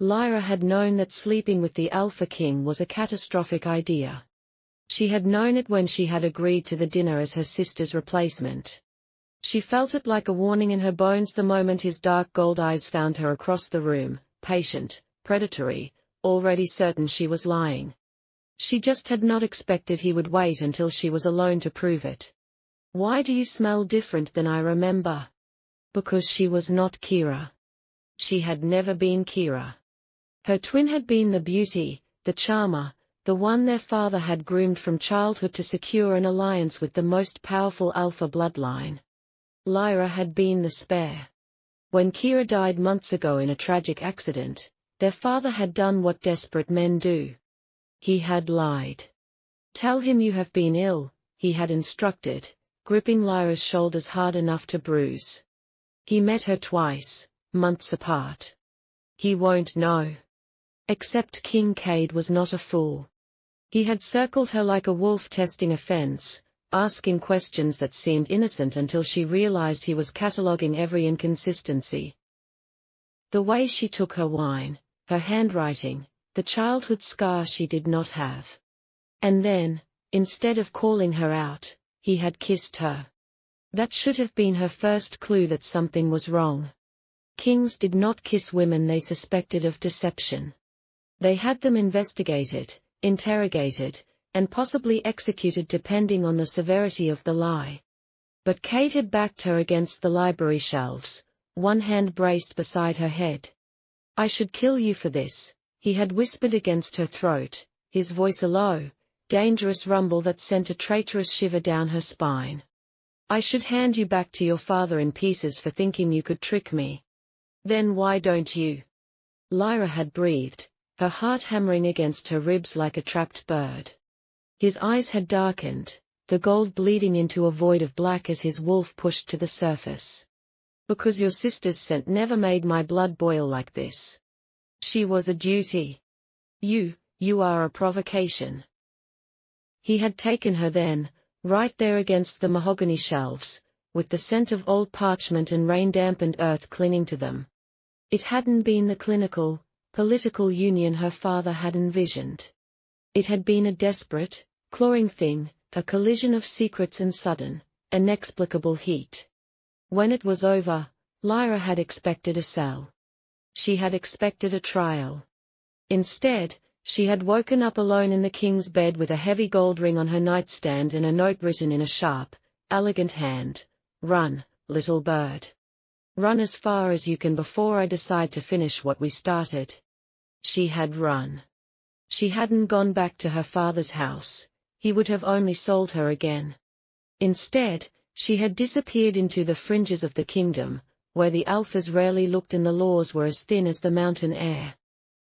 Lyra had known that sleeping with the Alpha King was a catastrophic idea. She had known it when she had agreed to the dinner as her sister's replacement. She felt it like a warning in her bones the moment his dark gold eyes found her across the room, patient, predatory, already certain she was lying. She just had not expected he would wait until she was alone to prove it. "Why do you smell different than I remember?" Because she was not Kira. She had never been Kira. Her twin had been the beauty, the charmer, the one their father had groomed from childhood to secure an alliance with the most powerful Alpha bloodline. Lyra had been the spare. When Kira died months ago in a tragic accident, their father had done what desperate men do. He had lied. "Tell him you have been ill," he had instructed, gripping Lyra's shoulders hard enough to bruise. He met her twice, months apart. He won't know. Except King Cade was not a fool. He had circled her like a wolf testing a fence, asking questions that seemed innocent until she realized he was cataloguing every inconsistency. The way she took her wine, her handwriting, the childhood scar she did not have. And then, instead of calling her out, he had kissed her. That should have been her first clue that something was wrong. Kings did not kiss women they suspected of deception. They had them investigated, interrogated, and possibly executed depending on the severity of the lie. But Cade had backed her against the library shelves, one hand braced beside her head. "I should kill you for this," he had whispered against her throat, his voice a low, dangerous rumble that sent a traitorous shiver down her spine. "I should hand you back to your father in pieces for thinking you could trick me." "Then why don't you?" Lyra had breathed, her heart hammering against her ribs like a trapped bird. His eyes had darkened, the gold bleeding into a void of black as his wolf pushed to the surface. "Because your sister's scent never made my blood boil like this. She was a duty. You are a provocation." He had taken her then, right there against the mahogany shelves, with the scent of old parchment and rain-dampened earth clinging to them. It hadn't been the clinical, political union her father had envisioned. It had been a desperate, clawing thing, a collision of secrets and sudden, inexplicable heat. When it was over, Lyra had expected a cell. She had expected a trial. Instead, she had woken up alone in the king's bed with a heavy gold ring on her nightstand and a note written in a sharp, elegant hand. "Run, little bird. Run as far as you can before I decide to finish what we started." She had run. She hadn't gone back to her father's house. He would have only sold her again. Instead, she had disappeared into the fringes of the kingdom, where the alphas rarely looked and the laws were as thin as the mountain air.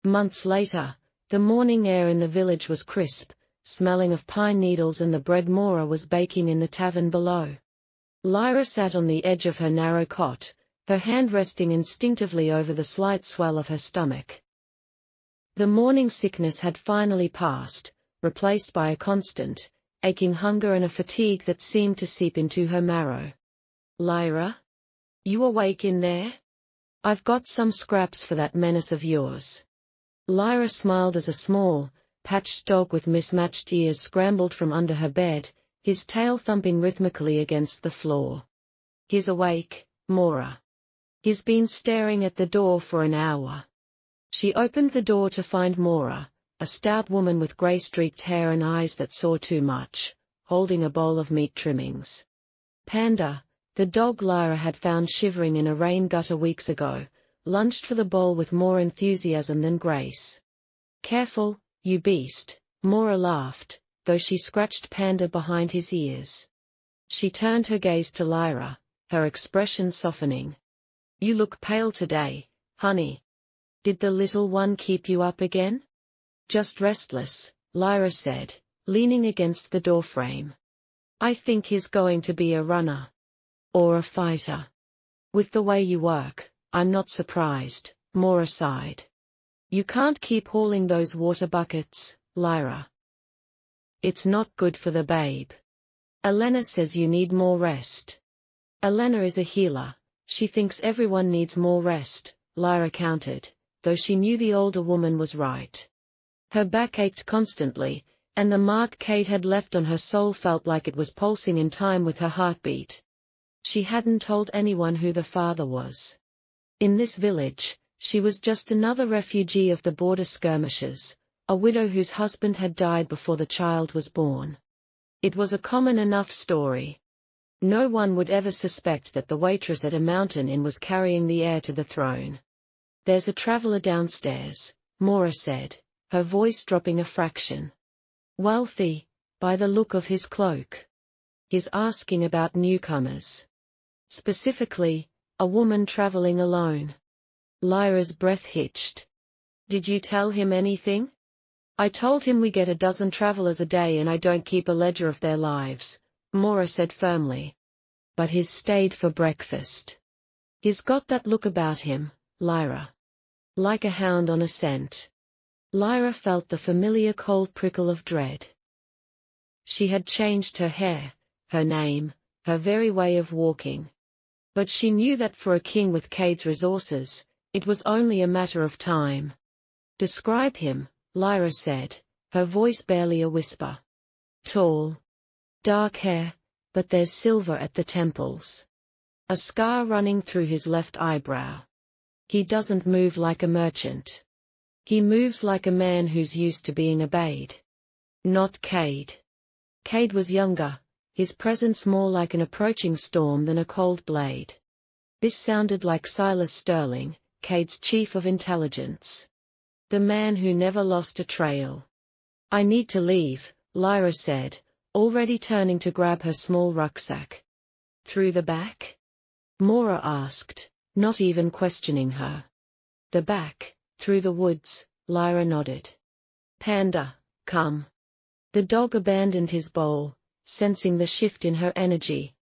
Months later, the morning air in the village was crisp, smelling of pine needles, and the bread Mora was baking in the tavern below. Lyra sat on the edge of her narrow cot, her hand resting instinctively over the slight swell of her stomach. The morning sickness had finally passed, replaced by a constant, aching hunger and a fatigue that seemed to seep into her marrow. "Lyra? You awake in there? I've got some scraps for that menace of yours." Lyra smiled as a small, patched dog with mismatched ears scrambled from under her bed, his tail thumping rhythmically against the floor. "He's awake, Mora. He's been staring at the door for an hour." She opened the door to find Mora, a stout woman with grey-streaked hair and eyes that saw too much, holding a bowl of meat trimmings. Panda, the dog Lyra had found shivering in a rain gutter weeks ago, lunged for the bowl with more enthusiasm than grace. "Careful, you beast," Mora laughed, though she scratched Panda behind his ears. She turned her gaze to Lyra, her expression softening. "You look pale today, honey. Did the little one keep you up again?" "Just restless," Lyra said, leaning against the doorframe. "I think he's going to be a runner. Or a fighter. With the way you work, I'm not surprised," Mora sighed. "You can't keep hauling those water buckets, Lyra. It's not good for the babe. Elena says you need more rest." "Elena is a healer. She thinks everyone needs more rest," Lyra countered, though she knew the older woman was right. Her back ached constantly, and the mark Kate had left on her soul felt like it was pulsing in time with her heartbeat. She hadn't told anyone who the father was. In this village, she was just another refugee of the border skirmishes, a widow whose husband had died before the child was born. It was a common enough story. No one would ever suspect that the waitress at a mountain inn was carrying the heir to the throne. "There's a traveler downstairs," Maura said, her voice dropping a fraction. "Wealthy, by the look of his cloak. He's asking about newcomers. Specifically, a woman traveling alone." Lyra's breath hitched. "Did you tell him anything?" "I told him we get a dozen travelers a day and I don't keep a ledger of their lives," Maura said firmly. "But he's stayed for breakfast. He's got that look about him, Lyra. Like a hound on a scent." Lyra felt the familiar cold prickle of dread. She had changed her hair, her name, her very way of walking. But she knew that for a king with Cade's resources, it was only a matter of time. "Describe him," Lyra said, her voice barely a whisper. "Tall. Dark hair, but there's silver at the temples. A scar running through his left eyebrow. He doesn't move like a merchant. He moves like a man who's used to being obeyed." Not Cade. Cade was younger, his presence more like an approaching storm than a cold blade. This sounded like Silas Sterling, Cade's chief of intelligence. The man who never lost a trail. "I need to leave," Lyra said, already turning to grab her small rucksack. "Through the back?" Maura asked, not even questioning her. "The back, through the woods," Lyra nodded. "Panda, come." The dog abandoned his bowl, sensing the shift in her energy.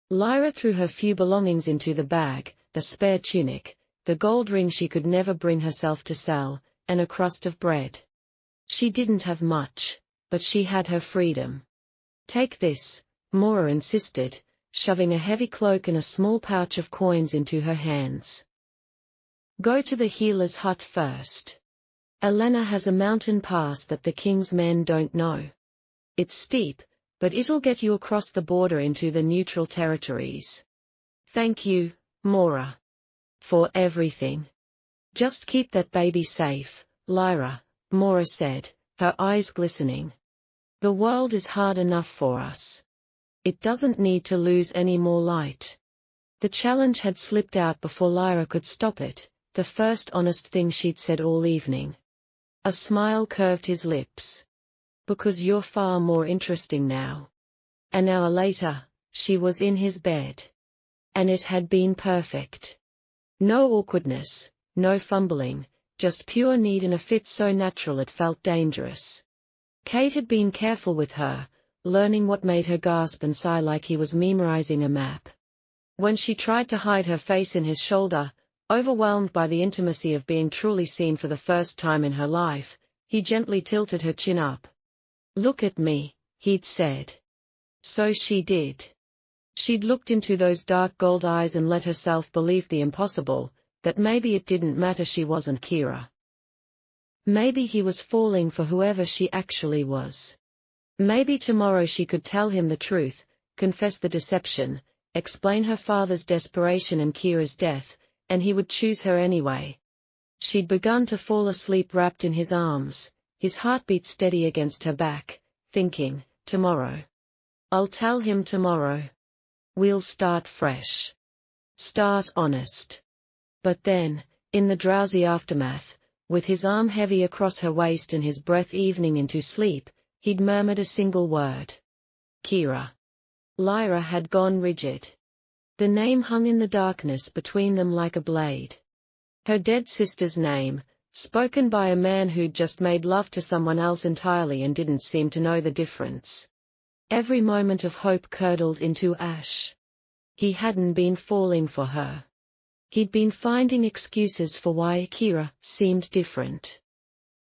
Lyra threw her few belongings into the bag, the spare tunic, the gold ring she could never bring herself to sell, and a crust of bread. She didn't have much, but she had her freedom. "Take this," Maura insisted, shoving a heavy cloak and a small pouch of coins into her hands. "Go to the healer's hut first. Elena has a mountain pass that the king's men don't know. It's steep, but it'll get you across the border into the neutral territories." "Thank you, Maura. For everything. Just keep that baby safe, Lyra," Maura said, her eyes glistening. "The world is hard enough for us. It doesn't need to lose any more light." The challenge had slipped out before Lyra could stop it, the first honest thing she'd said all evening. A smile curved his lips. "Because you're far more interesting now." An hour later, she was in his bed. And it had been perfect. No awkwardness, no fumbling, just pure need and a fit so natural it felt dangerous. Cade had been careful with her, learning what made her gasp and sigh like he was memorizing a map. When she tried to hide her face in his shoulder, overwhelmed by the intimacy of being truly seen for the first time in her life, he gently tilted her chin up. "Look at me," he'd said. So she did. She'd looked into those dark gold eyes and let herself believe the impossible, that maybe it didn't matter she wasn't Kira. Maybe he was falling for whoever she actually was. Maybe tomorrow she could tell him the truth, confess the deception, explain her father's desperation and Kira's death, and he would choose her anyway. She'd begun to fall asleep wrapped in his arms, his heartbeat steady against her back, thinking, tomorrow. I'll tell him tomorrow. We'll start fresh. Start honest. But then, in the drowsy aftermath, with his arm heavy across her waist and his breath evening into sleep, he'd murmured a single word. Kira. Lyra had gone rigid. The name hung in the darkness between them like a blade. Her dead sister's name, spoken by a man who'd just made love to someone else entirely and didn't seem to know the difference. Every moment of hope curdled into ash. He hadn't been falling for her. He'd been finding excuses for why Kira seemed different.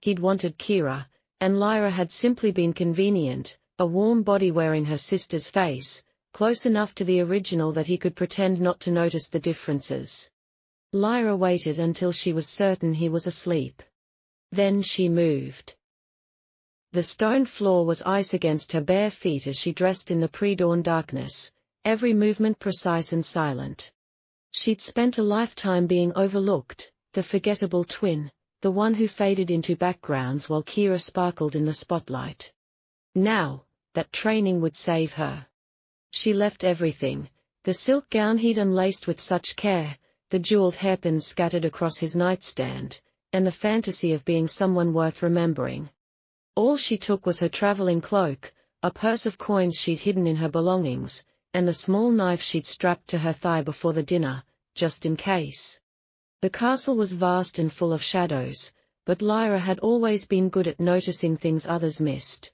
He'd wanted Kira, and Lyra had simply been convenient, a warm body wearing her sister's face, close enough to the original that he could pretend not to notice the differences. Lyra waited until she was certain he was asleep. Then she moved. The stone floor was ice against her bare feet as she dressed in the pre-dawn darkness, every movement precise and silent. She'd spent a lifetime being overlooked, the forgettable twin, the one who faded into backgrounds while Kira sparkled in the spotlight. Now, that training would save her. She left everything, the silk gown he'd unlaced with such care, the jeweled hairpins scattered across his nightstand, and the fantasy of being someone worth remembering. All she took was her traveling cloak, a purse of coins she'd hidden in her belongings, and the small knife she'd strapped to her thigh before the dinner, just in case. The castle was vast and full of shadows, but Lyra had always been good at noticing things others missed.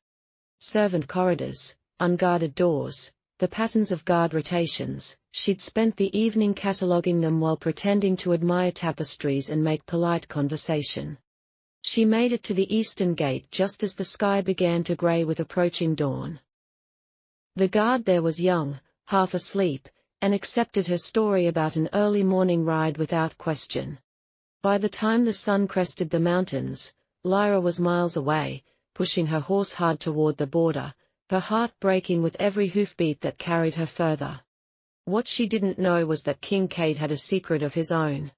Servant corridors, unguarded doors, the patterns of guard rotations, she'd spent the evening cataloguing them while pretending to admire tapestries and make polite conversation. She made it to the eastern gate just as the sky began to grey with approaching dawn. The guard there was young, half asleep, and accepted her story about an early morning ride without question. By the time the sun crested the mountains, Lyra was miles away, pushing her horse hard toward the border, her heart breaking with every hoofbeat that carried her further. What she didn't know was that Kincaid had a secret of his own.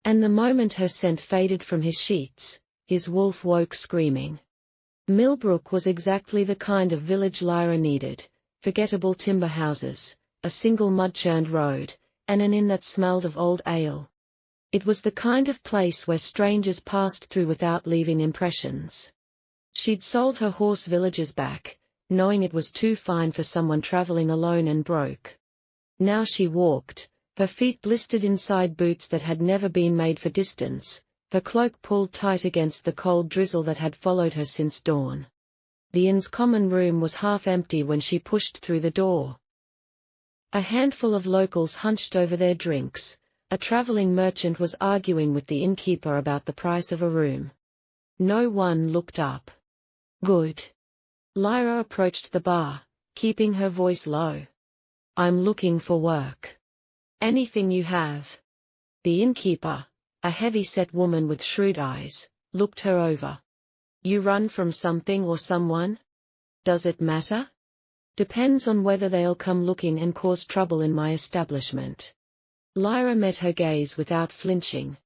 And the moment her scent faded from his sheets, his wolf woke screaming. Millbrook was exactly the kind of village Lyra needed, forgettable timber houses, a single mud-churned road, and an inn that smelled of old ale. It was the kind of place where strangers passed through without leaving impressions. She'd sold her horse Villages back, knowing it was too fine for someone traveling alone and broke. Now she walked, her feet blistered inside boots that had never been made for distance, her cloak pulled tight against the cold drizzle that had followed her since dawn. The inn's common room was half empty when she pushed through the door. A handful of locals hunched over their drinks, a traveling merchant was arguing with the innkeeper about the price of a room. No one looked up. Good. Lyra approached the bar, keeping her voice low. I'm looking for work. Anything you have. The innkeeper, a heavy-set woman with shrewd eyes, looked her over. You run from something or someone? Does it matter? Depends on whether they'll come looking and cause trouble in my establishment. Lyra met her gaze without flinching.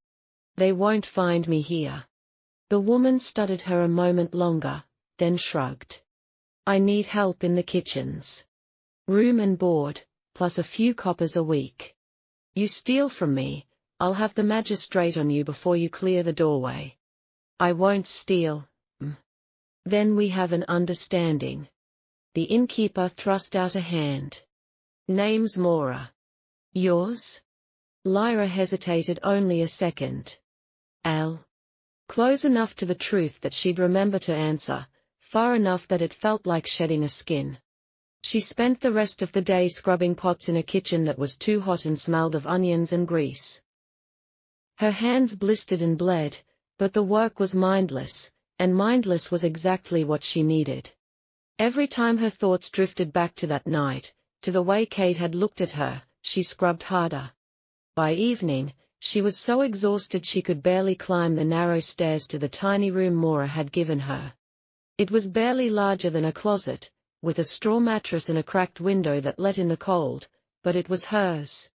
They won't find me here. The woman studied her a moment longer, then shrugged. I need help in the kitchens. Room and board, plus a few coppers a week. You steal from me, I'll have the magistrate on you before you clear the doorway. I won't steal. Then we have an understanding. The innkeeper thrust out a hand. Name's Mora. Yours? Lyra hesitated only a second. Al. Close enough to the truth that she'd remember to answer, far enough that it felt like shedding a skin. She spent the rest of the day scrubbing pots in a kitchen that was too hot and smelled of onions and grease. Her hands blistered and bled, but the work was mindless, and mindless was exactly what she needed. Every time her thoughts drifted back to that night, to the way Kate had looked at her, she scrubbed harder. By evening, she was so exhausted she could barely climb the narrow stairs to the tiny room Mora had given her. It was barely larger than a closet, with a straw mattress and a cracked window that let in the cold, but it was hers.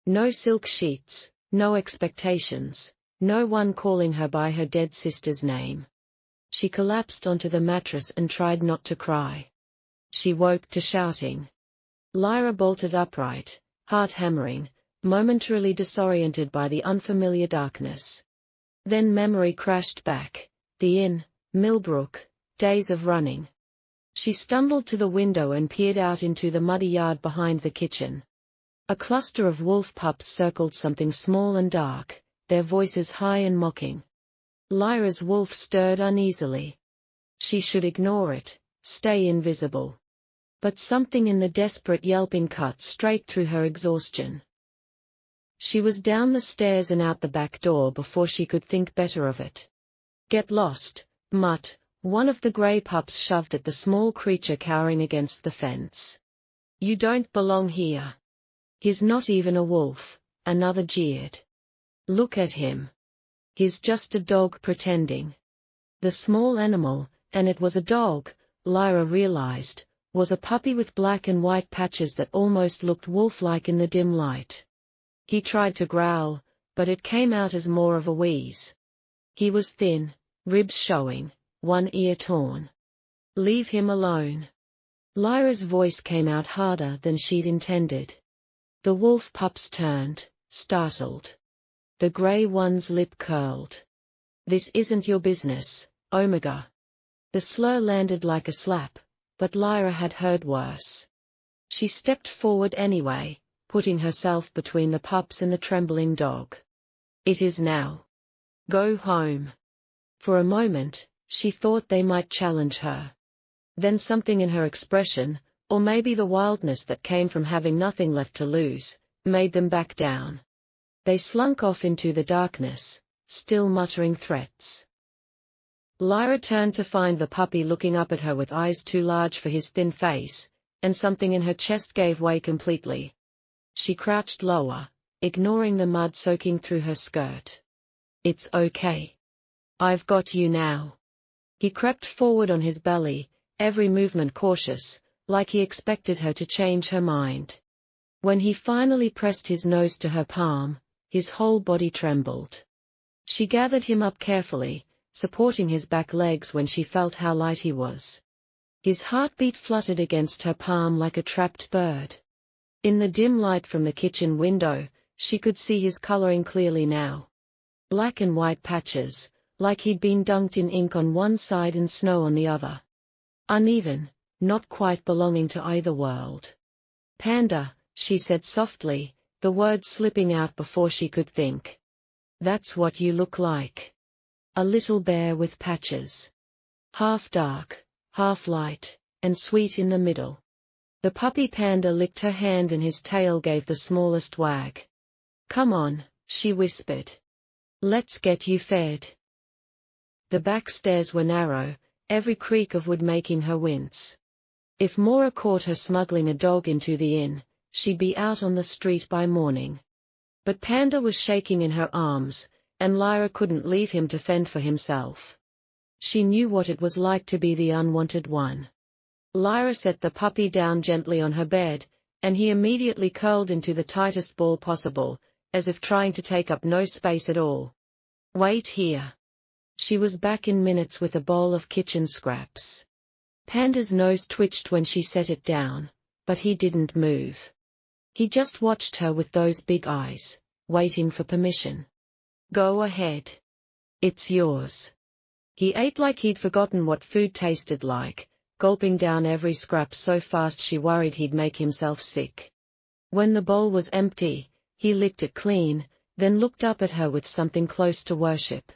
No silk sheets, no expectations, no one calling her by her dead sister's name. She collapsed onto the mattress and tried not to cry. She woke to shouting. Lyra bolted upright, heart hammering, momentarily disoriented by the unfamiliar darkness. Then memory crashed back, the inn, Millbrook, days of running. She stumbled to the window and peered out into the muddy yard behind the kitchen. A cluster of wolf pups circled something small and dark, their voices high and mocking. Lyra's wolf stirred uneasily. She should ignore it, stay invisible. But something in the desperate yelping cut straight through her exhaustion. She was down the stairs and out the back door before she could think better of it. Get lost, Mutt, one of the grey pups shoved at the small creature cowering against the fence. You don't belong here. He's not even a wolf, another jeered. Look at him. He's just a dog pretending. The small animal, and it was a dog, Lyra realized, was a puppy with black and white patches that almost looked wolf-like in the dim light. He tried to growl, but it came out as more of a wheeze. He was thin, ribs showing, one ear torn. Leave him alone. Lyra's voice came out harder than she'd intended. The wolf pups turned, startled. The grey one's lip curled. This isn't your business, Omega. The slur landed like a slap, but Lyra had heard worse. She stepped forward anyway, putting herself between the pups and the trembling dog. It is now. Go home. For a moment, she thought they might challenge her. Then something in her expression, or maybe the wildness that came from having nothing left to lose, made them back down. They slunk off into the darkness, still muttering threats. Lyra turned to find the puppy looking up at her with eyes too large for his thin face, and something in her chest gave way completely. She crouched lower, ignoring the mud soaking through her skirt. It's okay. I've got you now. He crept forward on his belly, every movement cautious, like he expected her to change her mind. When he finally pressed his nose to her palm, his whole body trembled. She gathered him up carefully, supporting his back legs when she felt how light he was. His heartbeat fluttered against her palm like a trapped bird. In the dim light from the kitchen window, she could see his coloring clearly now. Black and white patches, like he'd been dunked in ink on one side and snow on the other. Uneven, not quite belonging to either world. Panda, she said softly, the words slipping out before she could think. That's what you look like. A little bear with patches. Half dark, half light, and sweet in the middle. The puppy Panda licked her hand and his tail gave the smallest wag. Come on, she whispered. Let's get you fed. The back stairs were narrow, every creak of wood making her wince. If Mora caught her smuggling a dog into the inn, she'd be out on the street by morning. But Panda was shaking in her arms, and Lyra couldn't leave him to fend for himself. She knew what it was like to be the unwanted one. Lyra set the puppy down gently on her bed, and he immediately curled into the tightest ball possible, as if trying to take up no space at all. Wait here. She was back in minutes with a bowl of kitchen scraps. Panda's nose twitched when she set it down, but he didn't move. He just watched her with those big eyes, waiting for permission. Go ahead. It's yours. He ate like he'd forgotten what food tasted like, gulping down every scrap so fast she worried he'd make himself sick. When the bowl was empty, he licked it clean, then looked up at her with something close to worship.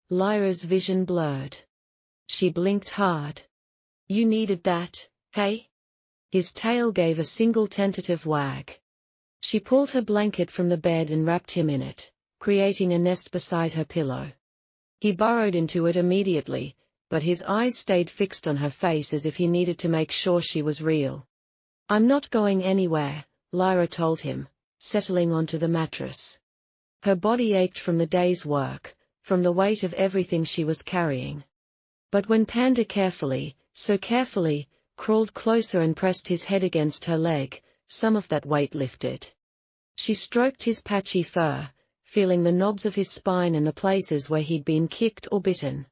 Lyra's vision blurred. She blinked hard. You needed that, hey? His tail gave a single tentative wag. She pulled her blanket from the bed and wrapped him in it, creating a nest beside her pillow. He burrowed into it immediately, but his eyes stayed fixed on her face as if he needed to make sure she was real. I'm not going anywhere, Lyra told him, settling onto the mattress. Her body ached from the day's work, from the weight of everything she was carrying. But when Panda carefully, so carefully, crawled closer and pressed his head against her leg, some of that weight lifted. She stroked his patchy fur, feeling the knobs of his spine and the places where he'd been kicked or bitten.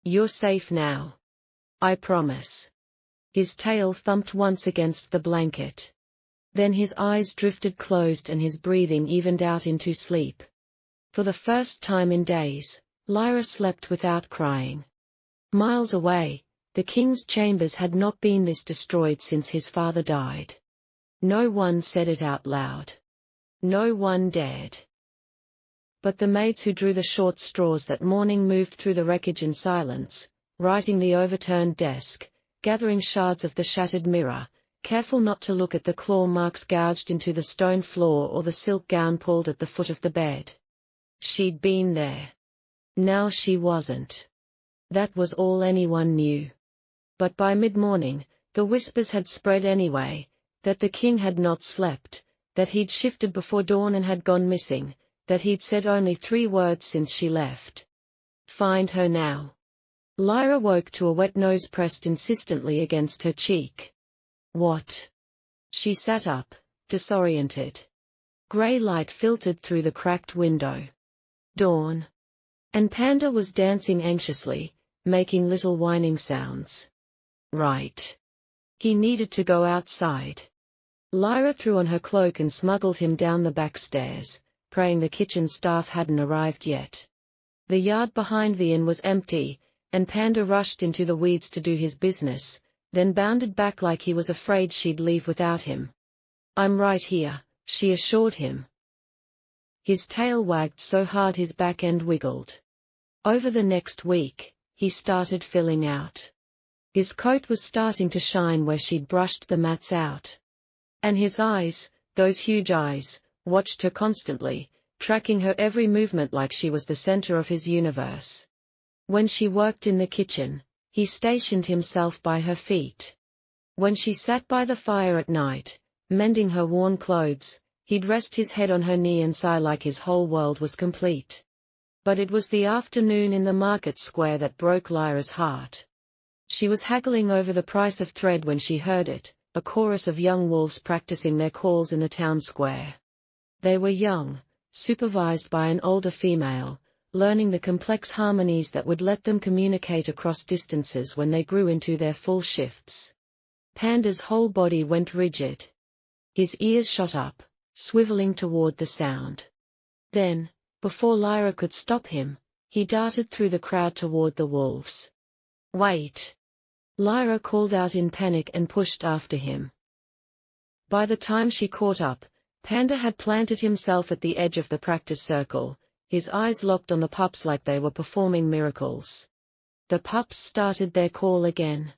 You're safe now. I promise. His tail thumped once against the blanket. Then his eyes drifted closed and his breathing evened out into sleep. For the first time in days, Lyra slept without crying. Miles away, the king's chambers had not been this destroyed since his father died. No one said it out loud. No one dared. But the maids who drew the short straws that morning moved through the wreckage in silence, righting the overturned desk, gathering shards of the shattered mirror, careful not to look at the claw marks gouged into the stone floor or the silk gown pulled at the foot of the bed. She'd been there. Now she wasn't. That was all anyone knew. But by mid-morning, the whispers had spread anyway, that the king had not slept, that he'd shifted before dawn and had gone missing, that he'd said only 3 words since she left. Find her now. Lyra woke to a wet nose pressed insistently against her cheek. What? She sat up, disoriented. Grey light filtered through the cracked window. Dawn. And Panda was dancing anxiously, making little whining sounds. Right. He needed to go outside. Lyra threw on her cloak and smuggled him down the back stairs, praying the kitchen staff hadn't arrived yet. The yard behind the inn was empty, and Panda rushed into the weeds to do his business, then bounded back like he was afraid she'd leave without him. I'm right here, she assured him. His tail wagged so hard his back end wiggled. Over the next week, he started filling out. His coat was starting to shine where she'd brushed the mats out. And his eyes, those huge eyes, watched her constantly, tracking her every movement like she was the center of his universe. When she worked in the kitchen, he stationed himself by her feet. When she sat by the fire at night, mending her worn clothes, he'd rest his head on her knee and sigh like his whole world was complete. But it was the afternoon in the market square that broke Lyra's heart. She was haggling over the price of thread when she heard it, a chorus of young wolves practicing their calls in the town square. They were young, supervised by an older female, learning the complex harmonies that would let them communicate across distances when they grew into their full shifts. Panda's whole body went rigid. His ears shot up, swiveling toward the sound. Then, before Lyra could stop him, he darted through the crowd toward the wolves. Wait! Lyra called out in panic and pushed after him. By the time she caught up, Panda had planted himself at the edge of the practice circle, his eyes locked on the pups like they were performing miracles. The pups started their call again.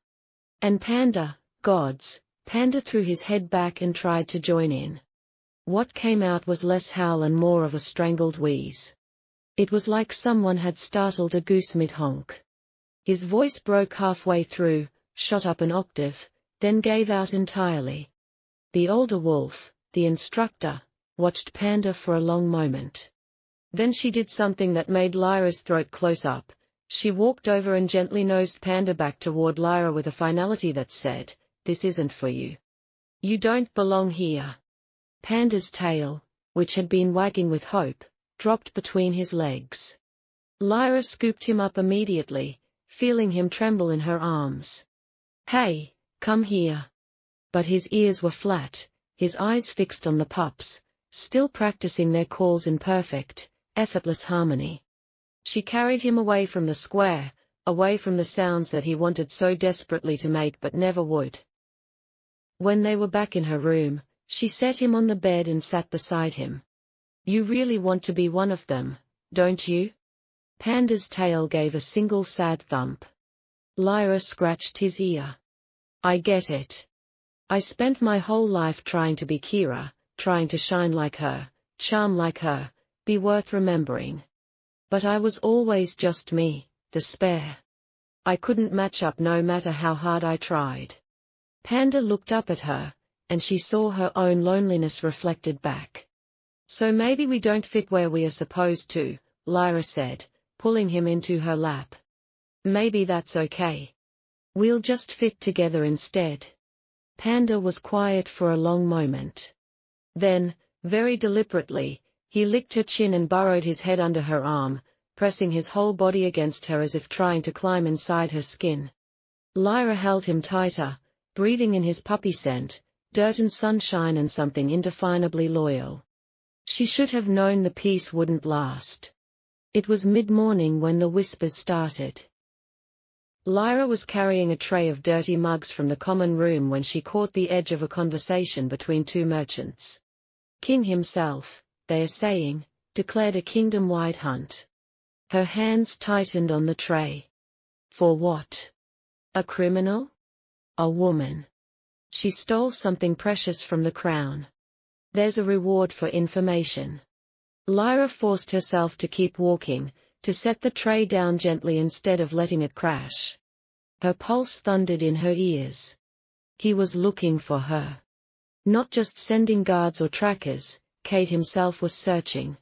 And Panda, gods, Panda threw his head back and tried to join in. What came out was less howl and more of a strangled wheeze. It was like someone had startled a goose mid-honk. His voice broke halfway through, shot up an octave, then gave out entirely. The older wolf, the instructor, watched Panda for a long moment. Then she did something that made Lyra's throat close up. She walked over and gently nosed Panda back toward Lyra with a finality that said, "This isn't for you. You don't belong here." Panda's tail, which had been wagging with hope, dropped between his legs. Lyra scooped him up immediately, feeling him tremble in her arms. "Hey, come here." But his ears were flat, his eyes fixed on the pups, still practicing their calls in perfect, effortless harmony. She carried him away from the square, away from the sounds that he wanted so desperately to make but never would. When they were back in her room, she set him on the bed and sat beside him. "You really want to be one of them, don't you?" Panda's tail gave a single sad thump. Lyra scratched his ear. "I get it. I spent my whole life trying to be Kira, trying to shine like her, charm like her, be worth remembering. But I was always just me, the spare. I couldn't match up no matter how hard I tried." Panda looked up at her, and she saw her own loneliness reflected back. "So maybe we don't fit where we are supposed to," Lyra said, pulling him into her lap. "Maybe that's okay. We'll just fit together instead." Panda was quiet for a long moment. Then, very deliberately, he licked her chin and burrowed his head under her arm, pressing his whole body against her as if trying to climb inside her skin. Lyra held him tighter, breathing in his puppy scent, dirt and sunshine and something indefinably loyal. She should have known the peace wouldn't last. It was mid-morning when the whispers started. Lyra was carrying a tray of dirty mugs from the common room when she caught the edge of a conversation between 2 merchants. "King himself, they are saying, declared a kingdom-wide hunt." Her hands tightened on the tray. "For what? A criminal? A woman? She stole something precious from the crown. There's a reward for information." Lyra forced herself to keep walking, to set the tray down gently instead of letting it crash. Her pulse thundered in her ears. He was looking for her. Not just sending guards or trackers, Cade himself was searching.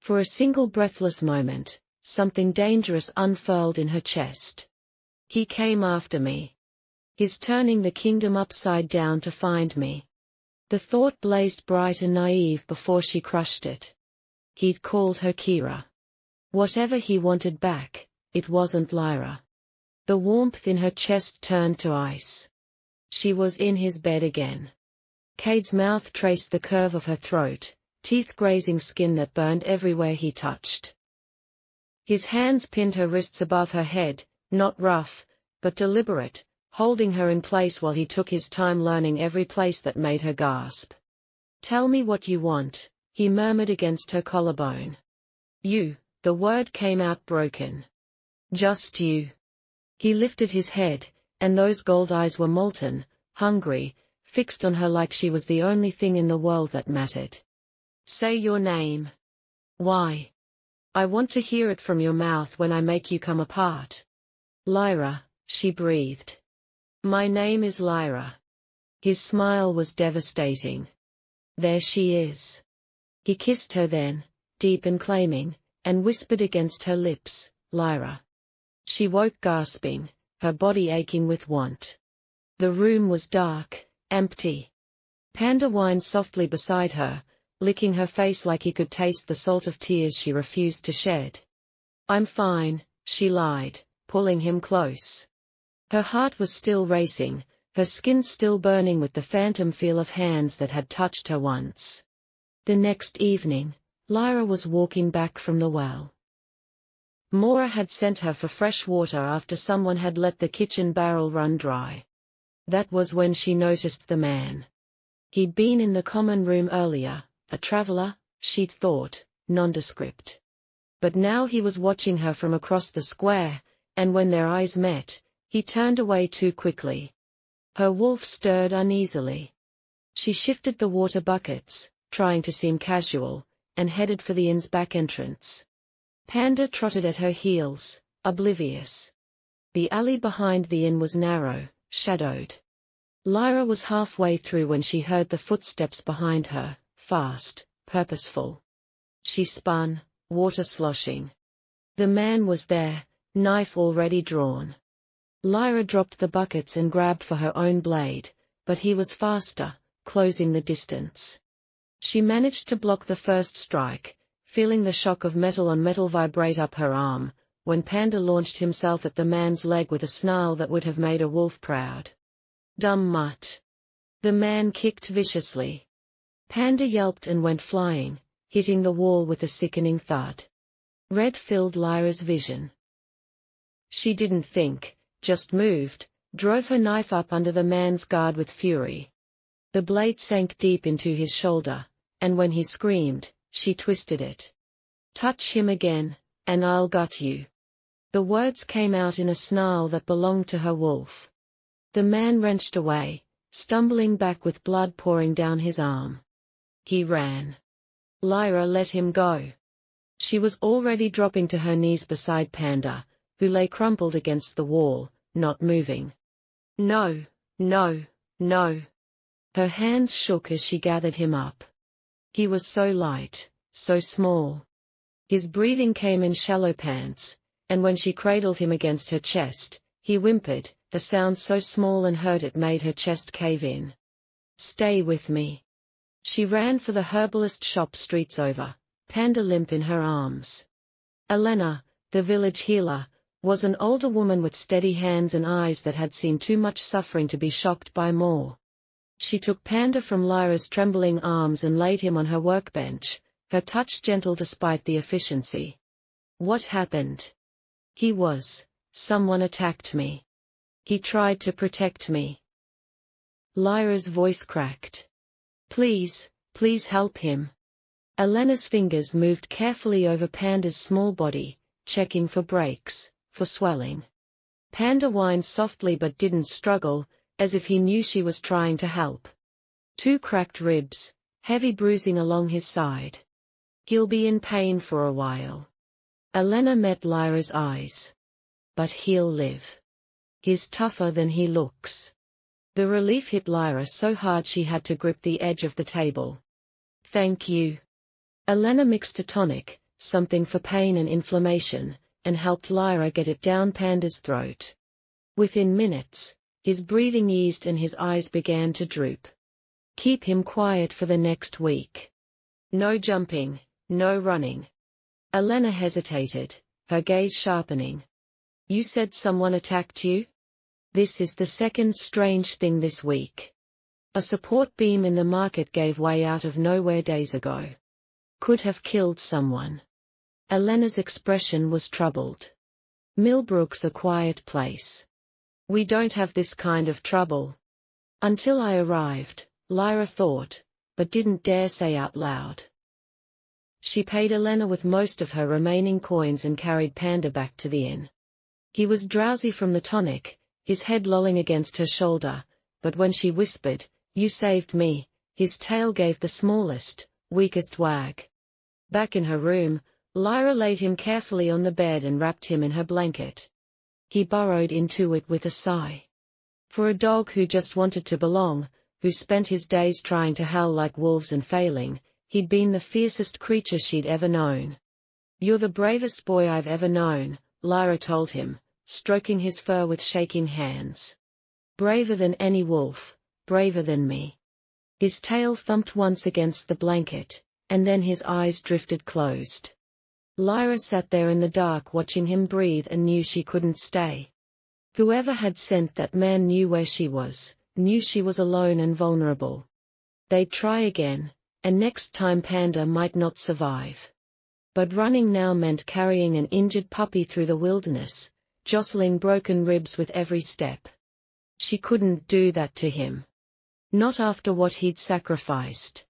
For a single breathless moment, something dangerous unfurled in her chest. He came after me. He's turning the kingdom upside down to find me. The thought blazed bright and naive before she crushed it. He'd called her Kira. Whatever he wanted back, it wasn't Lyra. The warmth in her chest turned to ice. She was in his bed again. Cade's mouth traced the curve of her throat, teeth grazing skin that burned everywhere he touched. His hands pinned her wrists above her head, not rough, but deliberate, holding her in place while he took his time learning every place that made her gasp. "Tell me what you want," he murmured against her collarbone. "You," the word came out broken. "Just you." He lifted his head, and those gold eyes were molten, hungry, fixed on her like she was the only thing in the world that mattered. "Say your name." "Why?" "I want to hear it from your mouth when I make you come apart." "Lyra," she breathed. "My name is Lyra." His smile was devastating. "There she is." He kissed her then, deep and claiming, and whispered against her lips, "Lyra." She woke gasping, her body aching with want. The room was dark, empty. Panda whined softly beside her, licking her face like he could taste the salt of tears she refused to shed. "I'm fine," she lied, pulling him close. Her heart was still racing, her skin still burning with the phantom feel of hands that had touched her once. The next evening, Lyra was walking back from the well. Mora had sent her for fresh water after someone had let the kitchen barrel run dry. That was when she noticed the man. He'd been in the common room earlier, a traveler, she'd thought, nondescript. But now he was watching her from across the square, and when their eyes met, he turned away too quickly. Her wolf stirred uneasily. She shifted the water buckets, trying to seem casual, and headed for the inn's back entrance. Panda trotted at her heels, oblivious. The alley behind the inn was narrow, shadowed. Lyra was halfway through when she heard the footsteps behind her, fast, purposeful. She spun, water sloshing. The man was there, knife already drawn. Lyra dropped the buckets and grabbed for her own blade, but he was faster, closing the distance. She managed to block the first strike, feeling the shock of metal on metal vibrate up her arm, when Panda launched himself at the man's leg with a snarl that would have made a wolf proud. "Dumb mutt." The man kicked viciously. Panda yelped and went flying, hitting the wall with a sickening thud. Red filled Lyra's vision. She didn't think, just moved, drove her knife up under the man's guard with fury. The blade sank deep into his shoulder, and when he screamed, she twisted it. "Touch him again, and I'll gut you." The words came out in a snarl that belonged to her wolf. The man wrenched away, stumbling back with blood pouring down his arm. He ran. Lyra let him go. She was already dropping to her knees beside Panda, who lay crumpled against the wall, not moving. "No, no, no." Her hands shook as she gathered him up. He was so light, so small. His breathing came in shallow pants, and when she cradled him against her chest, he whimpered, a sound so small and hurt it made her chest cave in. "Stay with me." She ran for the herbalist shop streets over, Panda limp in her arms. Elena, the village healer, was an older woman with steady hands and eyes that had seen too much suffering to be shocked by more. She took Panda from Lyra's trembling arms and laid him on her workbench, her touch gentle despite the efficiency. "What happened?" Someone attacked me. He tried to protect me." Lyra's voice cracked. Please help him." Elena's fingers moved carefully over Panda's small body, checking for breaks, for swelling. Panda whined softly but didn't struggle, as if he knew she was trying to help. 2 cracked ribs, heavy bruising along his side. "He'll be in pain for a while." Elena met Lyra's eyes. "But he'll live. He's tougher than he looks." The relief hit Lyra so hard she had to grip the edge of the table. "Thank you." Elena mixed a tonic, something for pain and inflammation, and helped Lyra get it down Panda's throat. Within minutes, his breathing eased and his eyes began to droop. Keep him quiet for the next week. No jumping, no running. Elena hesitated, her gaze sharpening. You said someone attacked you? This is the second strange thing this week. A support beam in the market gave way out of nowhere days ago. Could have killed someone. Elena's expression was troubled. Millbrook's a quiet place. We don't have this kind of trouble. Until I arrived, Lyra thought, but didn't dare say out loud. She paid Elena with most of her remaining coins and carried Panda back to the inn. He was drowsy from the tonic, his head lolling against her shoulder, but when she whispered, "You saved me," his tail gave the smallest, weakest wag. Back in her room, Lyra laid him carefully on the bed and wrapped him in her blanket. He burrowed into it with a sigh. For a dog who just wanted to belong, who spent his days trying to howl like wolves and failing, he'd been the fiercest creature she'd ever known. "You're the bravest boy I've ever known," Lyra told him, stroking his fur with shaking hands. "Braver than any wolf, braver than me." His tail thumped once against the blanket, and then his eyes drifted closed. Lyra sat there in the dark watching him breathe and knew she couldn't stay. Whoever had sent that man knew where she was, knew she was alone and vulnerable. They'd try again, and next time Panda might not survive. But running now meant carrying an injured puppy through the wilderness, jostling broken ribs with every step. She couldn't do that to him. Not after what he'd sacrificed.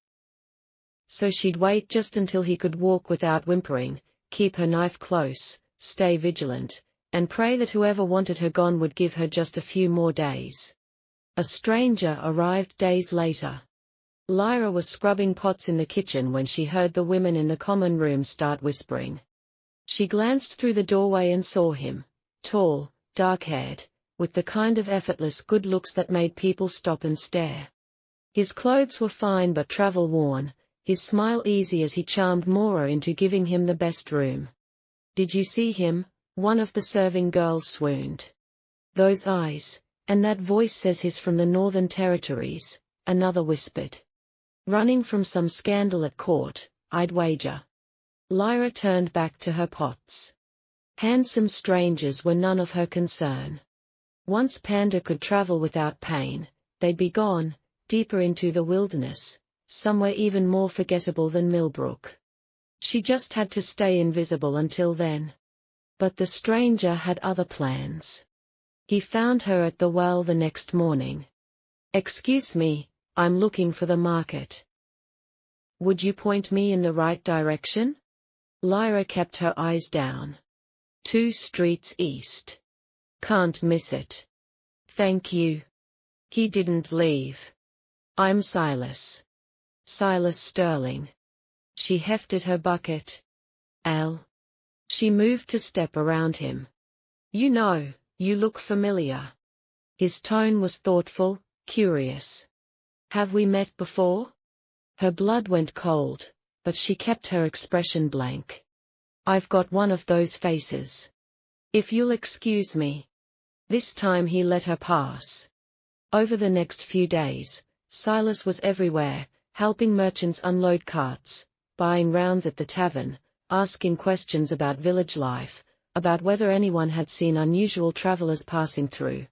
So she'd wait just until he could walk without whimpering, keep her knife close, stay vigilant, and pray that whoever wanted her gone would give her just a few more days. A stranger arrived days later. Lyra was scrubbing pots in the kitchen when she heard the women in the common room start whispering. She glanced through the doorway and saw him, tall, dark-haired, with the kind of effortless good looks that made people stop and stare. His clothes were fine but travel-worn, his smile easy as he charmed Mora into giving him the best room. "Did you see him?" one of the serving girls swooned. "Those eyes, and that voice says he's from the Northern Territories," another whispered. "Running from some scandal at court, I'd wager." Lyra turned back to her pots. Handsome strangers were none of her concern. Once Panda could travel without pain, they'd be gone, deeper into the wilderness, somewhere even more forgettable than Millbrook. She just had to stay invisible until then. But the stranger had other plans. He found her at the well the next morning. "Excuse me, I'm looking for the market. Would you point me in the right direction?" Lyra kept her eyes down. 2 streets east. Can't miss it. Thank you." He didn't leave. "I'm Silas. Silas Sterling." She hefted her bucket. "Al." She moved to step around him. You look familiar." His tone was thoughtful, curious. "Have we met before?" Her blood went cold, but she kept her expression blank. "I've got one of those faces. If you'll excuse me." This time he let her pass. Over the next few days, Silas was everywhere, helping merchants unload carts, buying rounds at the tavern, asking questions about village life, about whether anyone had seen unusual travelers passing through.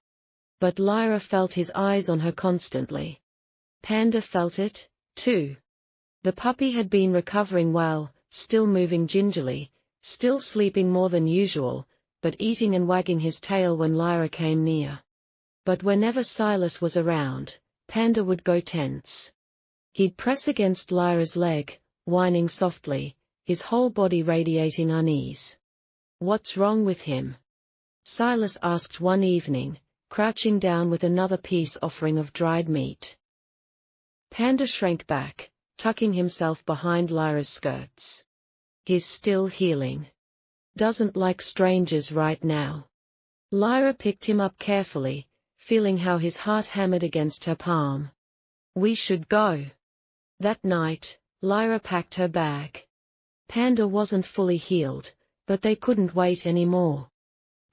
But Lyra felt his eyes on her constantly. Panda felt it, too. The puppy had been recovering well, still moving gingerly, still sleeping more than usual, but eating and wagging his tail when Lyra came near. But whenever Silas was around, Panda would go tense. He'd press against Lyra's leg, whining softly, his whole body radiating unease. "What's wrong with him?" Silas asked one evening, crouching down with another peace offering of dried meat. Panda shrank back, tucking himself behind Lyra's skirts. "He's still healing. Doesn't like strangers right now." Lyra picked him up carefully, feeling how his heart hammered against her palm. "We should go." That night, Lyra packed her bag. Panda wasn't fully healed, but they couldn't wait anymore.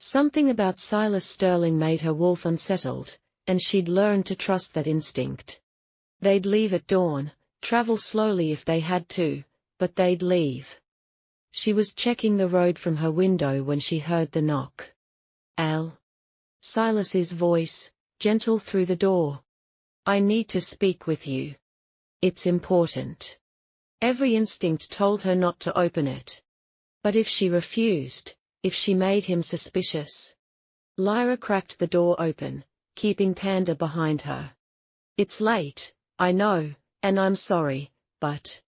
Something about Silas Sterling made her wolf unsettled, and she'd learned to trust that instinct. They'd leave at dawn, travel slowly if they had to, but they'd leave. She was checking the road from her window when she heard the knock. "Al." Silas's voice, gentle through the door. "I need to speak with you. It's important." Every instinct told her not to open it. But if she refused, if she made him suspicious? Lyra cracked the door open, keeping Panda behind her. "It's late, I know, and I'm sorry, but..."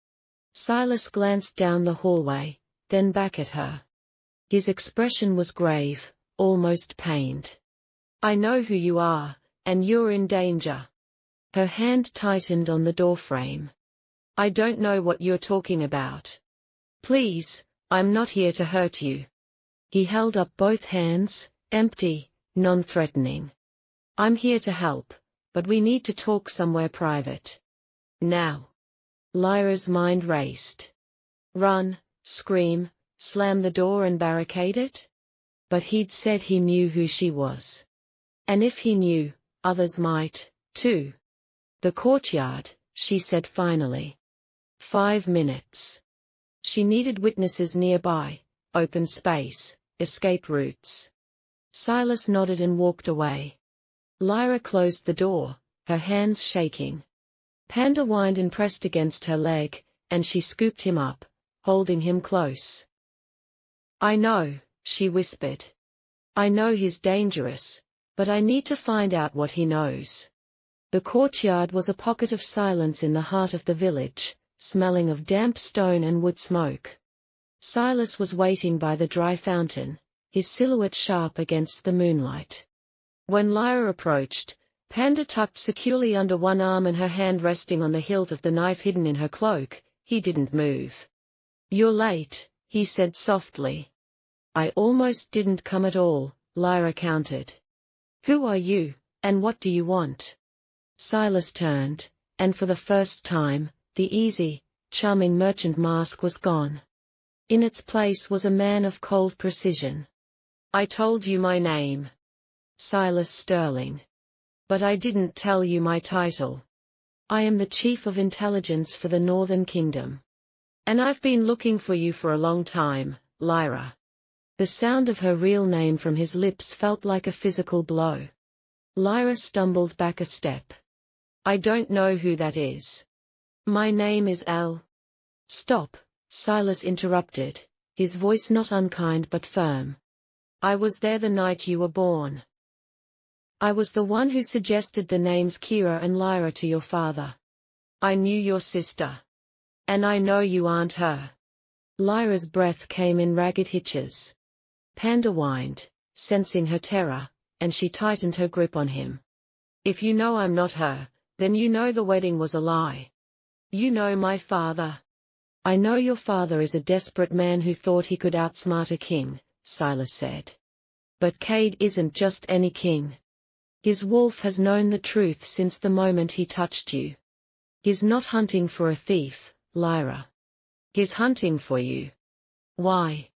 Silas glanced down the hallway, then back at her. His expression was grave, almost pained. "I know who you are, and you're in danger." Her hand tightened on the doorframe. "I don't know what you're talking about. Please, I'm not here to hurt you." He held up both hands, empty, non-threatening. "I'm here to help, but we need to talk somewhere private. Now." Lyra's mind raced. Run, scream, slam the door and barricade it? But he'd said he knew who she was. And if he knew, others might, too. "The courtyard," she said finally. 5 minutes. She needed witnesses nearby, open space, escape routes. Silas nodded and walked away. Lyra closed the door, her hands shaking. Panda whined and pressed against her leg, and she scooped him up, holding him close. "I know," she whispered. "I know he's dangerous, but I need to find out what he knows." The courtyard was a pocket of silence in the heart of the village, smelling of damp stone and wood smoke. Silas was waiting by the dry fountain, his silhouette sharp against the moonlight. When Lyra approached, Panda tucked securely under one arm and her hand resting on the hilt of the knife hidden in her cloak, he didn't move. "You're late," he said softly. "I almost didn't come at all," Lyra countered. "Who are you, and what do you want?" Silas turned, and for the first time, the easy, charming merchant mask was gone. In its place was a man of cold precision. "I told you my name. Silas Sterling. But I didn't tell you my title. I am the Chief of Intelligence for the Northern Kingdom. And I've been looking for you for a long time, Lyra." The sound of her real name from his lips felt like a physical blow. Lyra stumbled back a step. "I don't know who that is. My name is Al." "Stop," Silas interrupted, his voice not unkind but firm. "I was there the night you were born. I was the one who suggested the names Kira and Lyra to your father. I knew your sister. And I know you aren't her." Lyra's breath came in ragged hitches. Panda whined, sensing her terror, and she tightened her grip on him. "If you know I'm not her, then you know the wedding was a lie. You know my father." "I know your father is a desperate man who thought he could outsmart a king," Silas said. "But Cade isn't just any king. His wolf has known the truth since the moment he touched you. He's not hunting for a thief, Lyra. He's hunting for you." "Why?"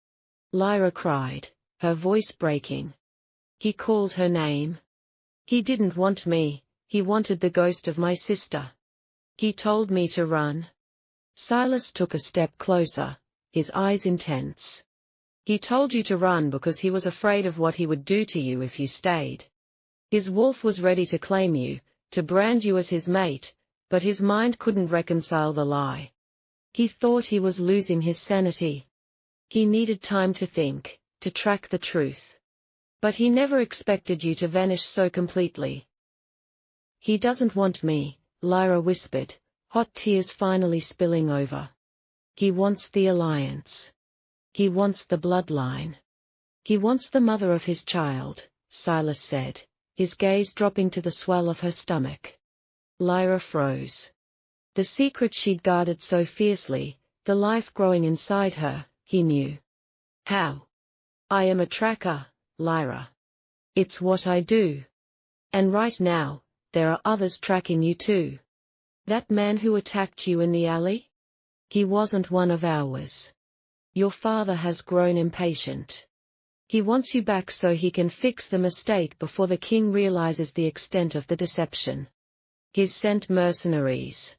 Lyra cried, her voice breaking. "He called her name. He didn't want me, he wanted the ghost of my sister. He told me to run." Silas took a step closer, his eyes intense. "He told you to run because he was afraid of what he would do to you if you stayed. His wolf was ready to claim you, to brand you as his mate, but his mind couldn't reconcile the lie. He thought he was losing his sanity. He needed time to think, to track the truth. But he never expected you to vanish so completely." "He doesn't want me," Lyra whispered, hot tears finally spilling over. "He wants the alliance. He wants the bloodline. He wants the mother of his child," Silas said, his gaze dropping to the swell of her stomach. Lyra froze. The secret she'd guarded so fiercely, the life growing inside her, he knew. "How?" "I am a tracker, Lyra. It's what I do. And right now, there are others tracking you too. That man who attacked you in the alley? He wasn't one of ours. Your father has grown impatient. He wants you back so he can fix the mistake before the king realizes the extent of the deception. He's sent mercenaries.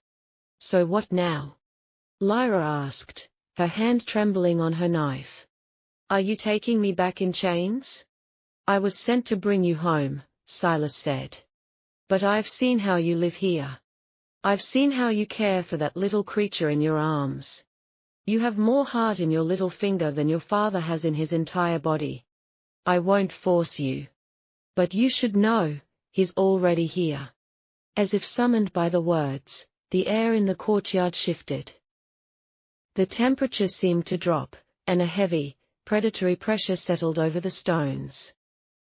So what now? Lyra asked, her hand trembling on her knife. Are you taking me back in chains? I was sent to bring you home, Silas said. But I've seen how you live here. I've seen how you care for that little creature in your arms. You have more heart in your little finger than your father has in his entire body. I won't force you. But you should know, he's already here. As if summoned by the words, the air in the courtyard shifted. The temperature seemed to drop, and a heavy, predatory pressure settled over the stones.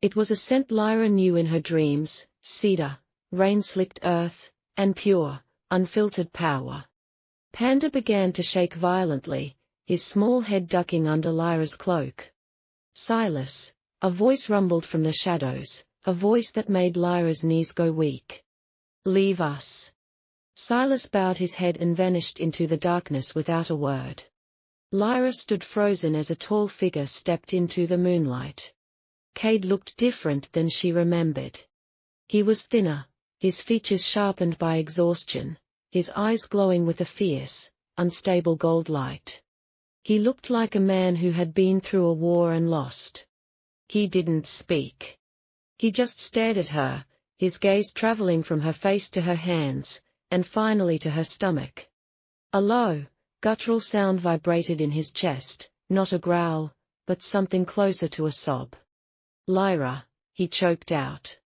It was a scent Lyra knew in her dreams: cedar, rain-slicked earth, and pure, unfiltered power. Panda began to shake violently, his small head ducking under Lyra's cloak. Silas, a voice rumbled from the shadows, a voice that made Lyra's knees go weak. Leave us. Silas bowed his head and vanished into the darkness without a word. Lyra stood frozen as a tall figure stepped into the moonlight. Cade looked different than she remembered. He was thinner, his features sharpened by exhaustion, his eyes glowing with a fierce, unstable gold light. He looked like a man who had been through a war and lost. He didn't speak. He just stared at her, his gaze traveling from her face to her hands, and finally to her stomach. A low, guttural sound vibrated in his chest, not a growl, but something closer to a sob. Lyra, he choked out.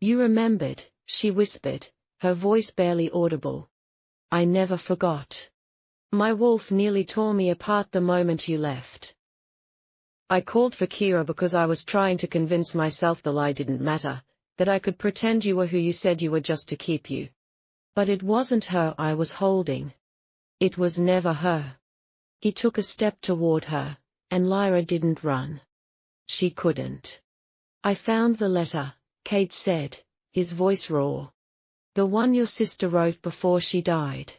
You remembered, she whispered, her voice barely audible. I never forgot. My wolf nearly tore me apart the moment you left. I called for Kira because I was trying to convince myself the lie didn't matter, that I could pretend you were who you said you were just to keep you. But it wasn't her I was holding. It was never her. He took a step toward her, and Lyra didn't run. She couldn't. I found the letter, Cade said, his voice raw. The one your sister wrote before she died.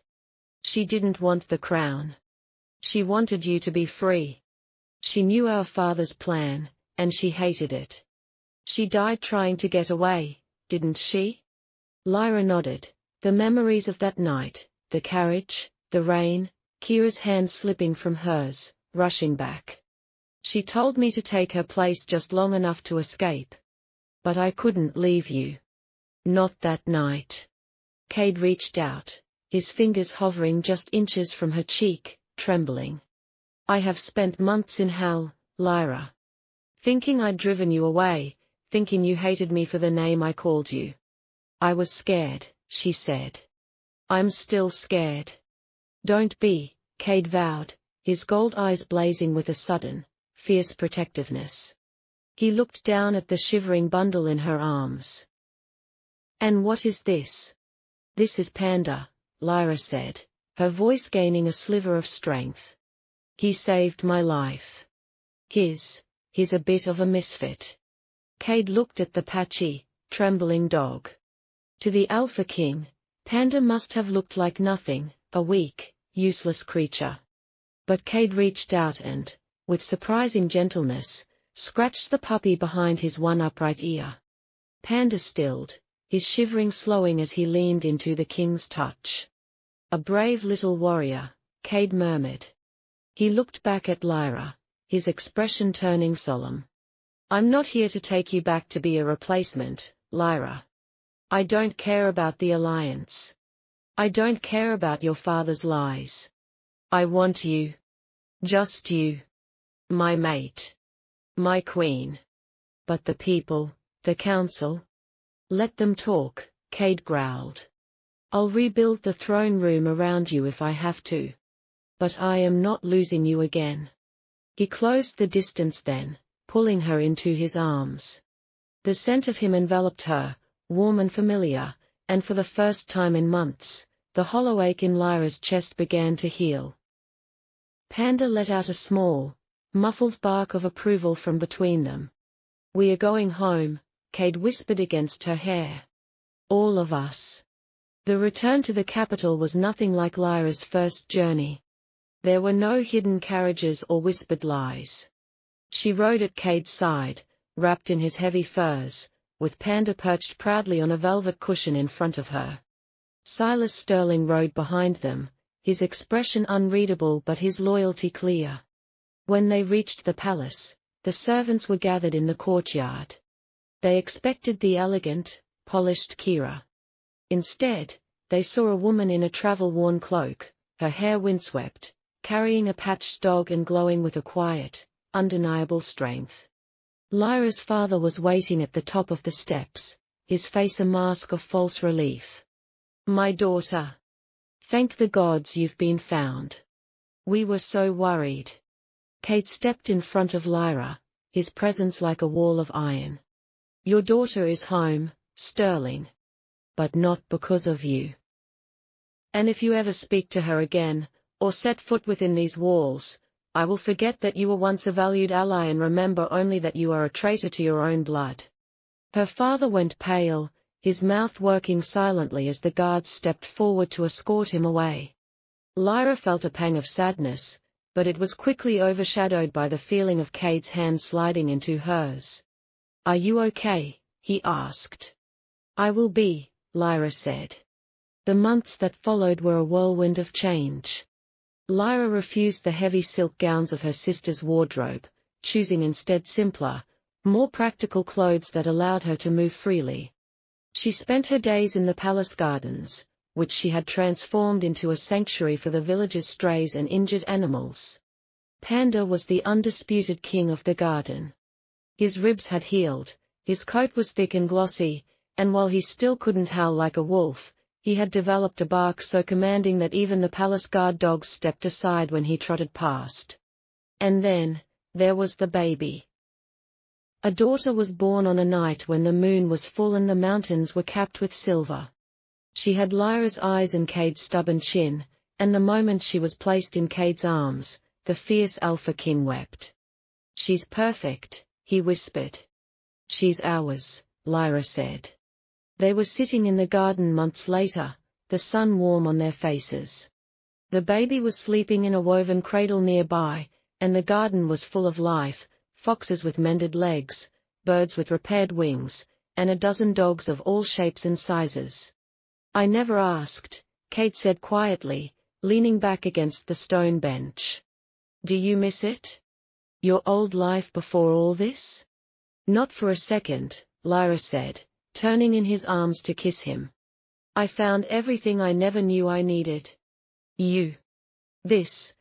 She didn't want the crown. She wanted you to be free. She knew our father's plan, and she hated it. She died trying to get away, didn't she? Lyra nodded. The memories of that night, the carriage, the rain, Kira's hand slipping from hers, rushing back. She told me to take her place just long enough to escape. But I couldn't leave you. Not that night. Cade reached out, his fingers hovering just inches from her cheek, trembling. I have spent months in hell, Lyra. Thinking I'd driven you away, thinking you hated me for the name I called you. I was scared, she said. I'm still scared. Don't be, Cade vowed, his gold eyes blazing with a sudden, fierce protectiveness. He looked down at the shivering bundle in her arms. And what is this? This is Panda, Lyra said, her voice gaining a sliver of strength. He saved my life. He's a bit of a misfit. Cade looked at the patchy, trembling dog. To the Alpha King, Panda must have looked like nothing, a weak, useless creature. But Cade reached out and, with surprising gentleness, scratched the puppy behind his one upright ear. Panda stilled, his shivering slowing as he leaned into the king's touch. A brave little warrior, Cade murmured. He looked back at Lyra, his expression turning solemn. I'm not here to take you back to be a replacement, Lyra. I don't care about the alliance. I don't care about your father's lies. I want you. Just you. My mate. My queen. But the people, the council? Let them talk, Cade growled. I'll rebuild the throne room around you if I have to. But I am not losing you again. He closed the distance then, pulling her into his arms. The scent of him enveloped her, warm and familiar, and for the first time in months, the hollow ache in Lyra's chest began to heal. Panda let out a small, muffled bark of approval from between them. We are going home, Cade whispered against her hair. All of us. The return to the capital was nothing like Lyra's first journey. There were no hidden carriages or whispered lies. She rode at Cade's side, wrapped in his heavy furs, with Panda perched proudly on a velvet cushion in front of her. Silas Sterling rode behind them, his expression unreadable but his loyalty clear. When they reached the palace, the servants were gathered in the courtyard. They expected the elegant, polished Kira. Instead, they saw a woman in a travel-worn cloak, her hair windswept, carrying a patched dog and glowing with a quiet, undeniable strength. Lyra's father was waiting at the top of the steps, his face a mask of false relief. "My daughter. Thank the gods you've been found. We were so worried." Cade stepped in front of Lyra, his presence like a wall of iron. "Your daughter is home, Sterling. But not because of you. And if you ever speak to her again, or set foot within these walls, I will forget that you were once a valued ally and remember only that you are a traitor to your own blood." Her father went pale, his mouth working silently as the guards stepped forward to escort him away. Lyra felt a pang of sadness, but it was quickly overshadowed by the feeling of Cade's hand sliding into hers. "Are you okay?" he asked. "I will be," Lyra said. The months that followed were a whirlwind of change. Lyra refused the heavy silk gowns of her sister's wardrobe, choosing instead simpler, more practical clothes that allowed her to move freely. She spent her days in the palace gardens, which she had transformed into a sanctuary for the village's strays and injured animals. Panda was the undisputed king of the garden. His ribs had healed, his coat was thick and glossy, and while he still couldn't howl like a wolf, he had developed a bark so commanding that even the palace guard dogs stepped aside when he trotted past. And then, there was the baby. A daughter was born on a night when the moon was full and the mountains were capped with silver. She had Lyra's eyes and Cade's stubborn chin, and the moment she was placed in Cade's arms, the fierce Alpha King wept. "She's perfect," he whispered. "She's ours," Lyra said. They were sitting in the garden months later, the sun warm on their faces. The baby was sleeping in a woven cradle nearby, and the garden was full of life, foxes with mended legs, birds with repaired wings, and a dozen dogs of all shapes and sizes. "I never asked," Cade said quietly, leaning back against the stone bench. "Do you miss it? Your old life before all this?" "Not for a second," Lyra said, turning in his arms to kiss him. "I found everything I never knew I needed. You. This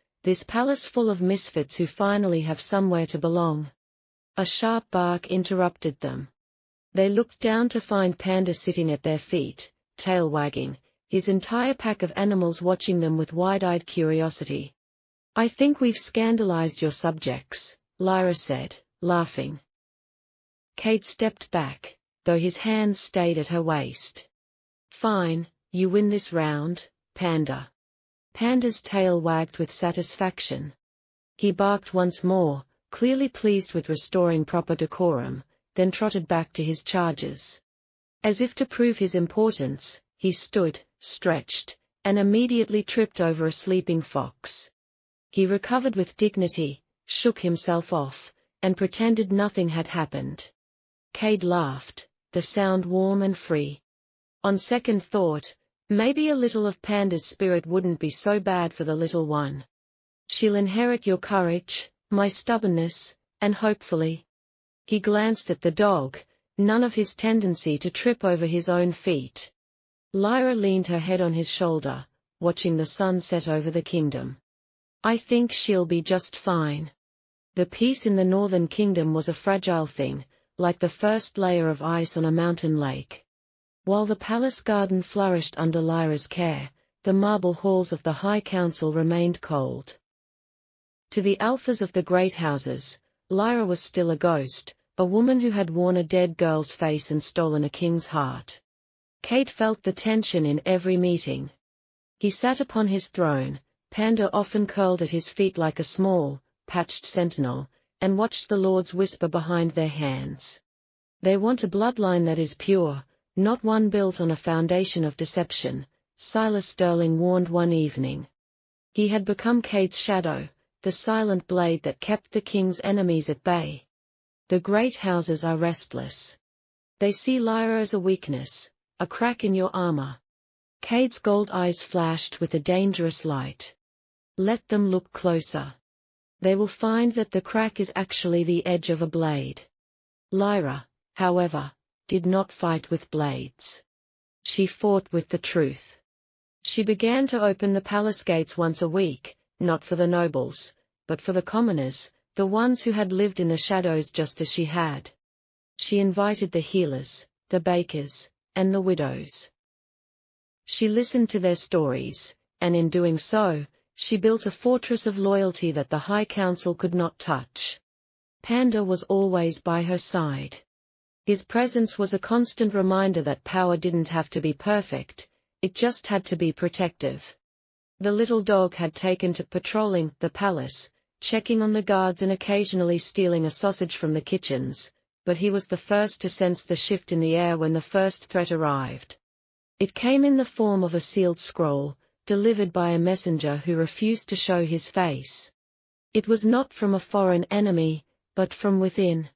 palace full of misfits who finally have somewhere to belong." A sharp bark interrupted them. They looked down to find Panda sitting at their feet, tail wagging, his entire pack of animals watching them with wide-eyed curiosity. "I think we've scandalized your subjects," Lyra said, laughing. Cade stepped back, though his hands stayed at her waist. "Fine, you win this round, Panda." Panda's tail wagged with satisfaction. He barked once more, clearly pleased with restoring proper decorum, then trotted back to his charges. As if to prove his importance, he stood, stretched, and immediately tripped over a sleeping fox. He recovered with dignity, shook himself off, and pretended nothing had happened. Cade laughed, the sound warm and free. On second thought, maybe a little of Panda's spirit wouldn't be so bad for the little one. "She'll inherit your courage, my stubbornness, and hopefully." He glanced at the dog, none of his tendency to trip over his own feet. Lyra leaned her head on his shoulder, watching the sun set over the kingdom. "I think she'll be just fine." The peace in the northern kingdom was a fragile thing, like the first layer of ice on a mountain lake. While the palace garden flourished under Lyra's care, the marble halls of the High Council remained cold. To the alphas of the great houses, Lyra was still a ghost, a woman who had worn a dead girl's face and stolen a king's heart. Cade felt the tension in every meeting. He sat upon his throne, Panda often curled at his feet like a small, patched sentinel, and watched the lords whisper behind their hands. "They want a bloodline that is pure, not one built on a foundation of deception," Silas Sterling warned one evening. He had become Cade's shadow, the silent blade that kept the king's enemies at bay. The great houses are restless. They see Lyra as a weakness, a crack in your armor. Cade's gold eyes flashed with a dangerous light. Let them look closer. They will find that the crack is actually the edge of a blade. Lyra, however, did not fight with blades. She fought with the truth. She began to open the palace gates once a week, not for the nobles, but for the commoners, the ones who had lived in the shadows just as she had. She invited the healers, the bakers, and the widows. She listened to their stories, and in doing so, she built a fortress of loyalty that the High Council could not touch. Panda was always by her side. His presence was a constant reminder that power didn't have to be perfect, it just had to be protective. The little dog had taken to patrolling the palace, checking on the guards and occasionally stealing a sausage from the kitchens, but he was the first to sense the shift in the air when the first threat arrived. It came in the form of a sealed scroll, delivered by a messenger who refused to show his face. It was not from a foreign enemy, but from within.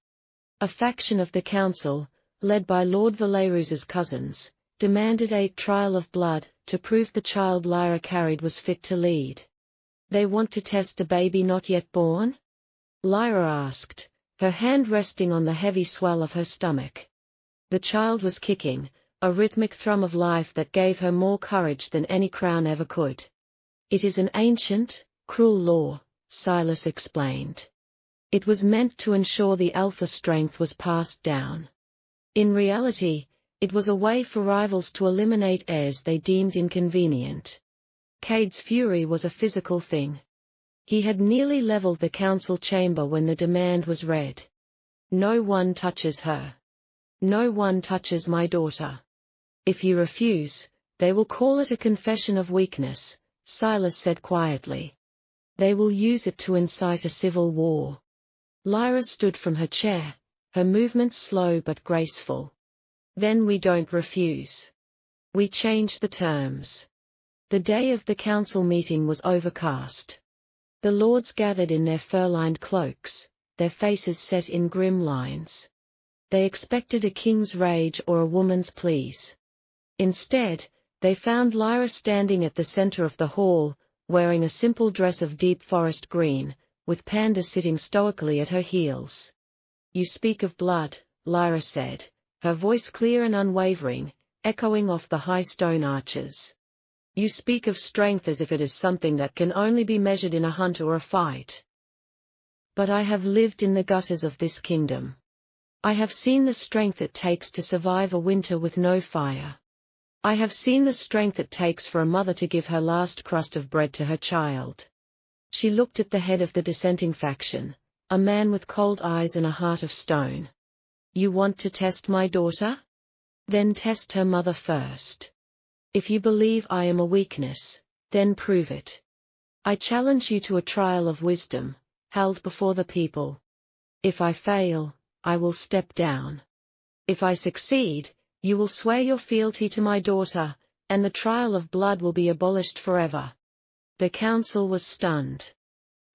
A faction of the council, led by Lord Valerus's cousins, demanded a trial of blood to prove the child Lyra carried was fit to lead. They want to test a baby not yet born? Lyra asked, her hand resting on the heavy swell of her stomach. The child was kicking, a rhythmic thrum of life that gave her more courage than any crown ever could. It is an ancient, cruel law, Silas explained. It was meant to ensure the alpha strength was passed down. In reality, it was a way for rivals to eliminate heirs they deemed inconvenient. Cade's fury was a physical thing. He had nearly leveled the council chamber when the demand was read. No one touches her. No one touches my daughter. If you refuse, they will call it a confession of weakness, Silas said quietly. They will use it to incite a civil war. Lyra stood from her chair, her movements slow but graceful. Then we don't refuse. We change the terms. The day of the council meeting was overcast. The lords gathered in their fur-lined cloaks, their faces set in grim lines. They expected a king's rage or a woman's pleas. Instead, they found Lyra standing at the center of the hall, wearing a simple dress of deep forest green, with Panda sitting stoically at her heels. You speak of blood, Lyra said, her voice clear and unwavering, echoing off the high stone arches. You speak of strength as if it is something that can only be measured in a hunt or a fight. But I have lived in the gutters of this kingdom. I have seen the strength it takes to survive a winter with no fire. I have seen the strength it takes for a mother to give her last crust of bread to her child. She looked at the head of the dissenting faction, a man with cold eyes and a heart of stone. You want to test my daughter? Then test her mother first. If you believe I am a weakness, then prove it. I challenge you to a trial of wisdom, held before the people. If I fail, I will step down. If I succeed, you will swear your fealty to my daughter, and the trial of blood will be abolished forever. The council was stunned.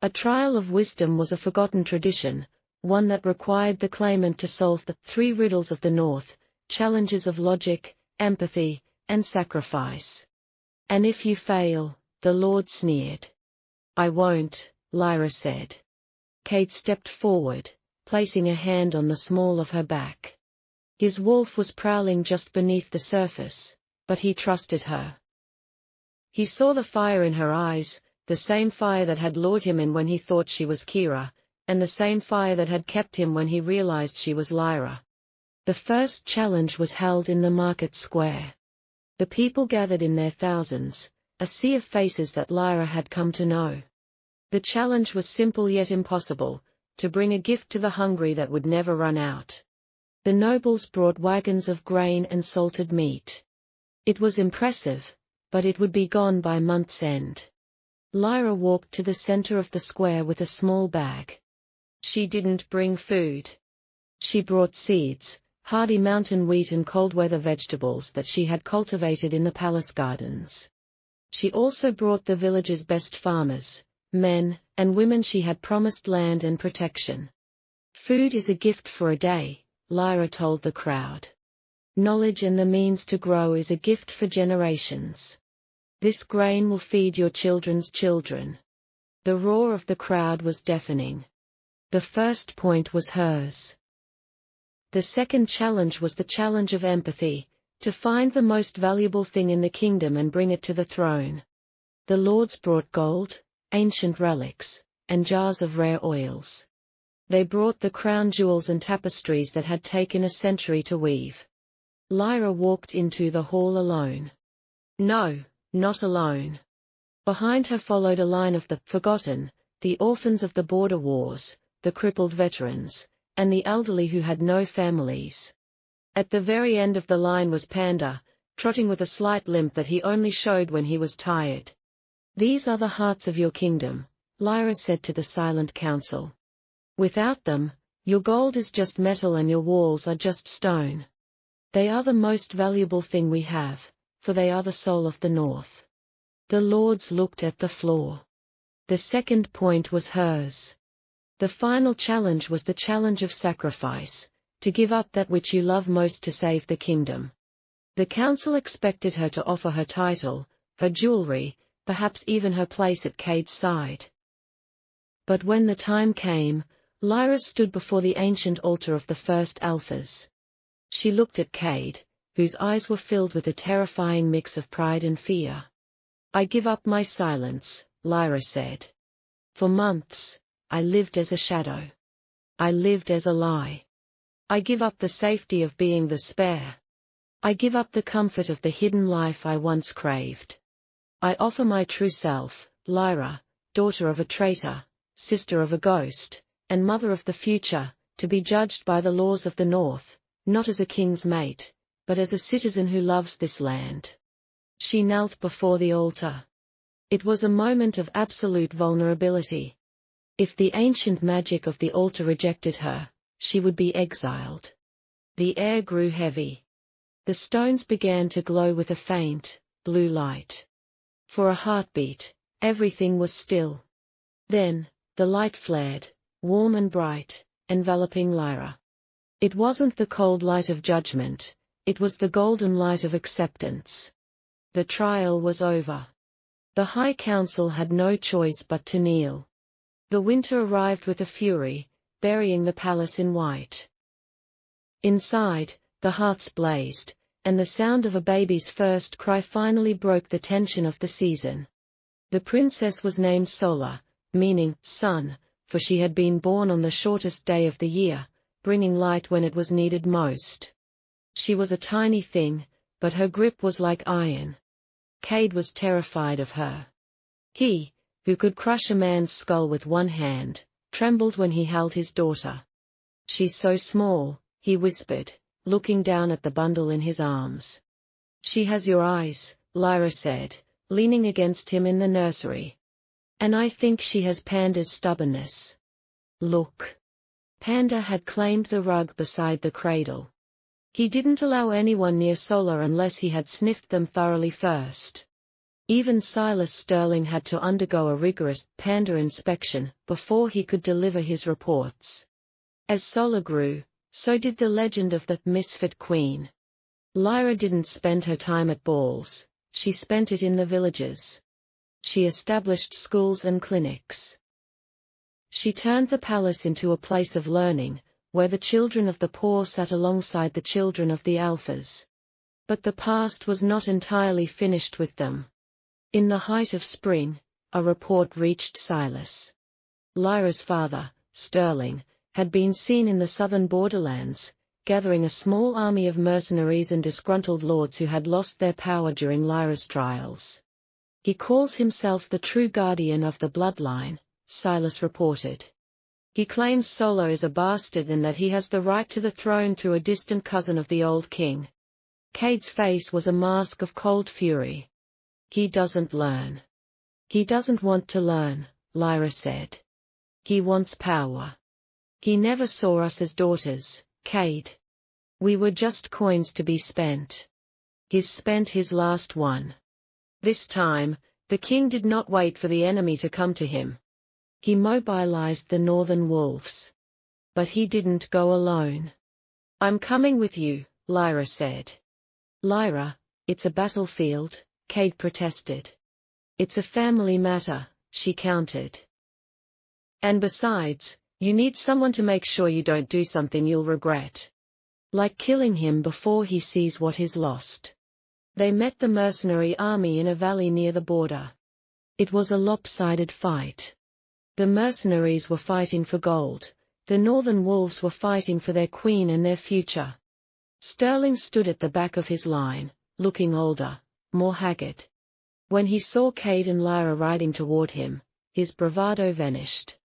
A trial of wisdom was a forgotten tradition, one that required the claimant to solve the 3 riddles of the North, challenges of logic, empathy, and sacrifice. And if you fail, the Lord sneered. I won't, Lyra said. Cade stepped forward, placing a hand on the small of her back. His wolf was prowling just beneath the surface, but he trusted her. He saw the fire in her eyes, the same fire that had lured him in when he thought she was Kira, and the same fire that had kept him when he realized she was Lyra. The first challenge was held in the market square. The people gathered in their thousands, a sea of faces that Lyra had come to know. The challenge was simple yet impossible, to bring a gift to the hungry that would never run out. The nobles brought wagons of grain and salted meat. It was impressive, but it would be gone by month's end. Lyra walked to the center of the square with a small bag. She didn't bring food. She brought seeds, hardy mountain wheat and cold-weather vegetables that she had cultivated in the palace gardens. She also brought the village's best farmers, men, and women. She had promised land and protection. Food is a gift for a day, Lyra told the crowd. Knowledge and the means to grow is a gift for generations. This grain will feed your children's children. The roar of the crowd was deafening. The first point was hers. The second challenge was the challenge of empathy, to find the most valuable thing in the kingdom and bring it to the throne. The lords brought gold, ancient relics, and jars of rare oils. They brought the crown jewels and tapestries that had taken a century to weave. Lyra walked into the hall alone. No, not alone. Behind her followed a line of the forgotten, the orphans of the border wars, the crippled veterans, and the elderly who had no families. At the very end of the line was Panda, trotting with a slight limp that he only showed when he was tired. These are the hearts of your kingdom, Lyra said to the silent council. Without them, your gold is just metal and your walls are just stone. They are the most valuable thing we have, for they are the soul of the north. The lords looked at the floor. The second point was hers. The final challenge was the challenge of sacrifice, to give up that which you love most to save the kingdom. The council expected her to offer her title, her jewelry, perhaps even her place at Cade's side. But when the time came, Lyra stood before the ancient altar of the first Alphas. She looked at Cade, whose eyes were filled with a terrifying mix of pride and fear. I give up my silence, Lyra said. For months, I lived as a shadow. I lived as a lie. I give up the safety of being the spare. I give up the comfort of the hidden life I once craved. I offer my true self, Lyra, daughter of a traitor, sister of a ghost, and mother of the future, to be judged by the laws of the north, not as a king's mate, but as a citizen who loves this land. She knelt before the altar. It was a moment of absolute vulnerability. If the ancient magic of the altar rejected her, she would be exiled. The air grew heavy. The stones began to glow with a faint, blue light. For a heartbeat, everything was still. Then, the light flared, warm and bright, enveloping Lyra. It wasn't the cold light of judgment, it was the golden light of acceptance. The trial was over. The High Council had no choice but to kneel. The winter arrived with a fury, burying the palace in white. Inside, the hearths blazed, and the sound of a baby's first cry finally broke the tension of the season. The princess was named Sola, meaning sun, for she had been born on the shortest day of the year, bringing light when it was needed most. She was a tiny thing, but her grip was like iron. Cade was terrified of her. He, who could crush a man's skull with one hand, trembled when he held his daughter. She's so small, he whispered, looking down at the bundle in his arms. She has your eyes, Lyra said, leaning against him in the nursery. And I think she has Panda's stubbornness. Look. Panda had claimed the rug beside the cradle. He didn't allow anyone near Sola unless he had sniffed them thoroughly first. Even Silas Sterling had to undergo a rigorous Panda inspection before he could deliver his reports. As Sola grew, so did the legend of the Misfit Queen. Lyra didn't spend her time at balls, she spent it in the villages. She established schools and clinics. She turned the palace into a place of learning, where the children of the poor sat alongside the children of the Alphas. But the past was not entirely finished with them. In the height of spring, a report reached Silas. Lyra's father, Sterling, had been seen in the southern borderlands, gathering a small army of mercenaries and disgruntled lords who had lost their power during Lyra's trials. He calls himself the true guardian of the bloodline, Silas reported. He claims Sola is a bastard and that he has the right to the throne through a distant cousin of the old king. Cade's face was a mask of cold fury. He doesn't learn. He doesn't want to learn, Lyra said. He wants power. He never saw us as daughters, Cade. We were just coins to be spent. He's spent his last one. This time, the king did not wait for the enemy to come to him. He mobilized the northern wolves. But he didn't go alone. "I'm coming with you," Lyra said. "Lyra, it's a battlefield," Cade protested. "It's a family matter," she countered. "And besides, you need someone to make sure you don't do something you'll regret. Like killing him before he sees what he's lost." They met the mercenary army in a valley near the border. It was a lopsided fight. The mercenaries were fighting for gold. The northern wolves were fighting for their queen and their future. Sterling stood at the back of his line, looking older, more haggard. When he saw Cade and Lyra riding toward him, his bravado vanished.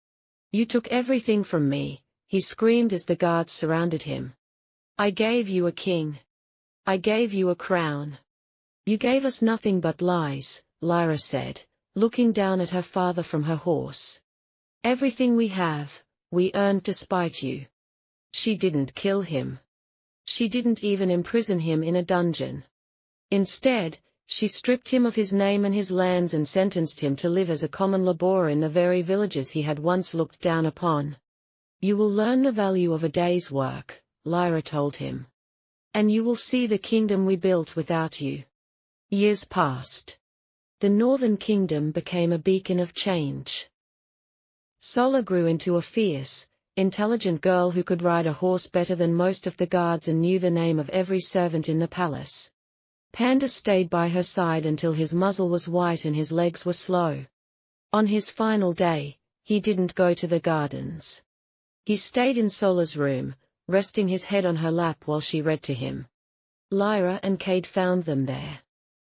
"You took everything from me," he screamed as the guards surrounded him. "I gave you a king. I gave you a crown. You gave us nothing but lies," Lyra said, looking down at her father from her horse. "Everything we have, we earned to spite you." She didn't kill him. She didn't even imprison him in a dungeon. Instead, she stripped him of his name and his lands and sentenced him to live as a common laborer in the very villages he had once looked down upon. "You will learn the value of a day's work," Lyra told him. "And you will see the kingdom we built without you." Years passed. The Northern Kingdom became a beacon of change. Sola grew into a fierce, intelligent girl who could ride a horse better than most of the guards and knew the name of every servant in the palace. Panda stayed by her side until his muzzle was white and his legs were slow. On his final day, he didn't go to the gardens. He stayed in Sola's room, resting his head on her lap while she read to him. Lyra and Cade found them there.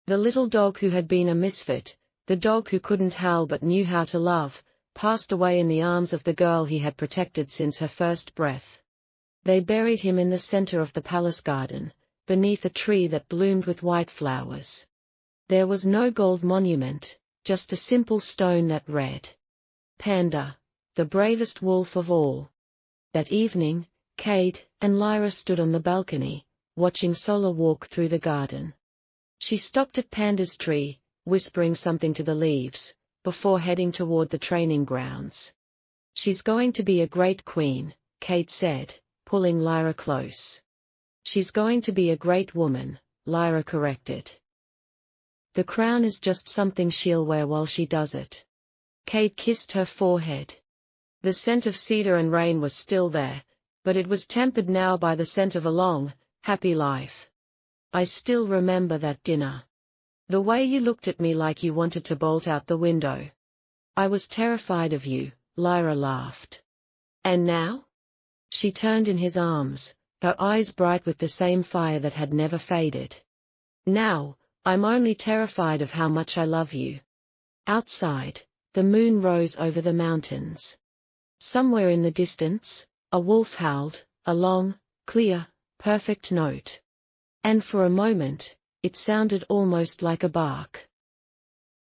The little dog who had been a misfit, the dog who couldn't howl but knew how to love, passed away in the arms of the girl he had protected since her first breath. They buried him in the center of the palace garden, beneath a tree that bloomed with white flowers. There was no gold monument, just a simple stone that read, "Panda, the bravest wolf of all." That evening, Cade and Lyra stood on the balcony, watching Sola walk through the garden. She stopped at Panda's tree, whispering something to the leaves, before heading toward the training grounds. "She's going to be a great queen," Cade said, pulling Lyra close. "She's going to be a great woman," Lyra corrected. "The crown is just something she'll wear while she does it." Cade kissed her forehead. The scent of cedar and rain was still there, but it was tempered now by the scent of a long, happy life. "I still remember that dinner. The way you looked at me like you wanted to bolt out the window. I was terrified of you," Lyra laughed. "And now?" She turned in his arms, her eyes bright with the same fire that had never faded. "Now, I'm only terrified of how much I love you." Outside, the moon rose over the mountains. Somewhere in the distance, a wolf howled, a long, clear, perfect note. And for a moment, it sounded almost like a bark.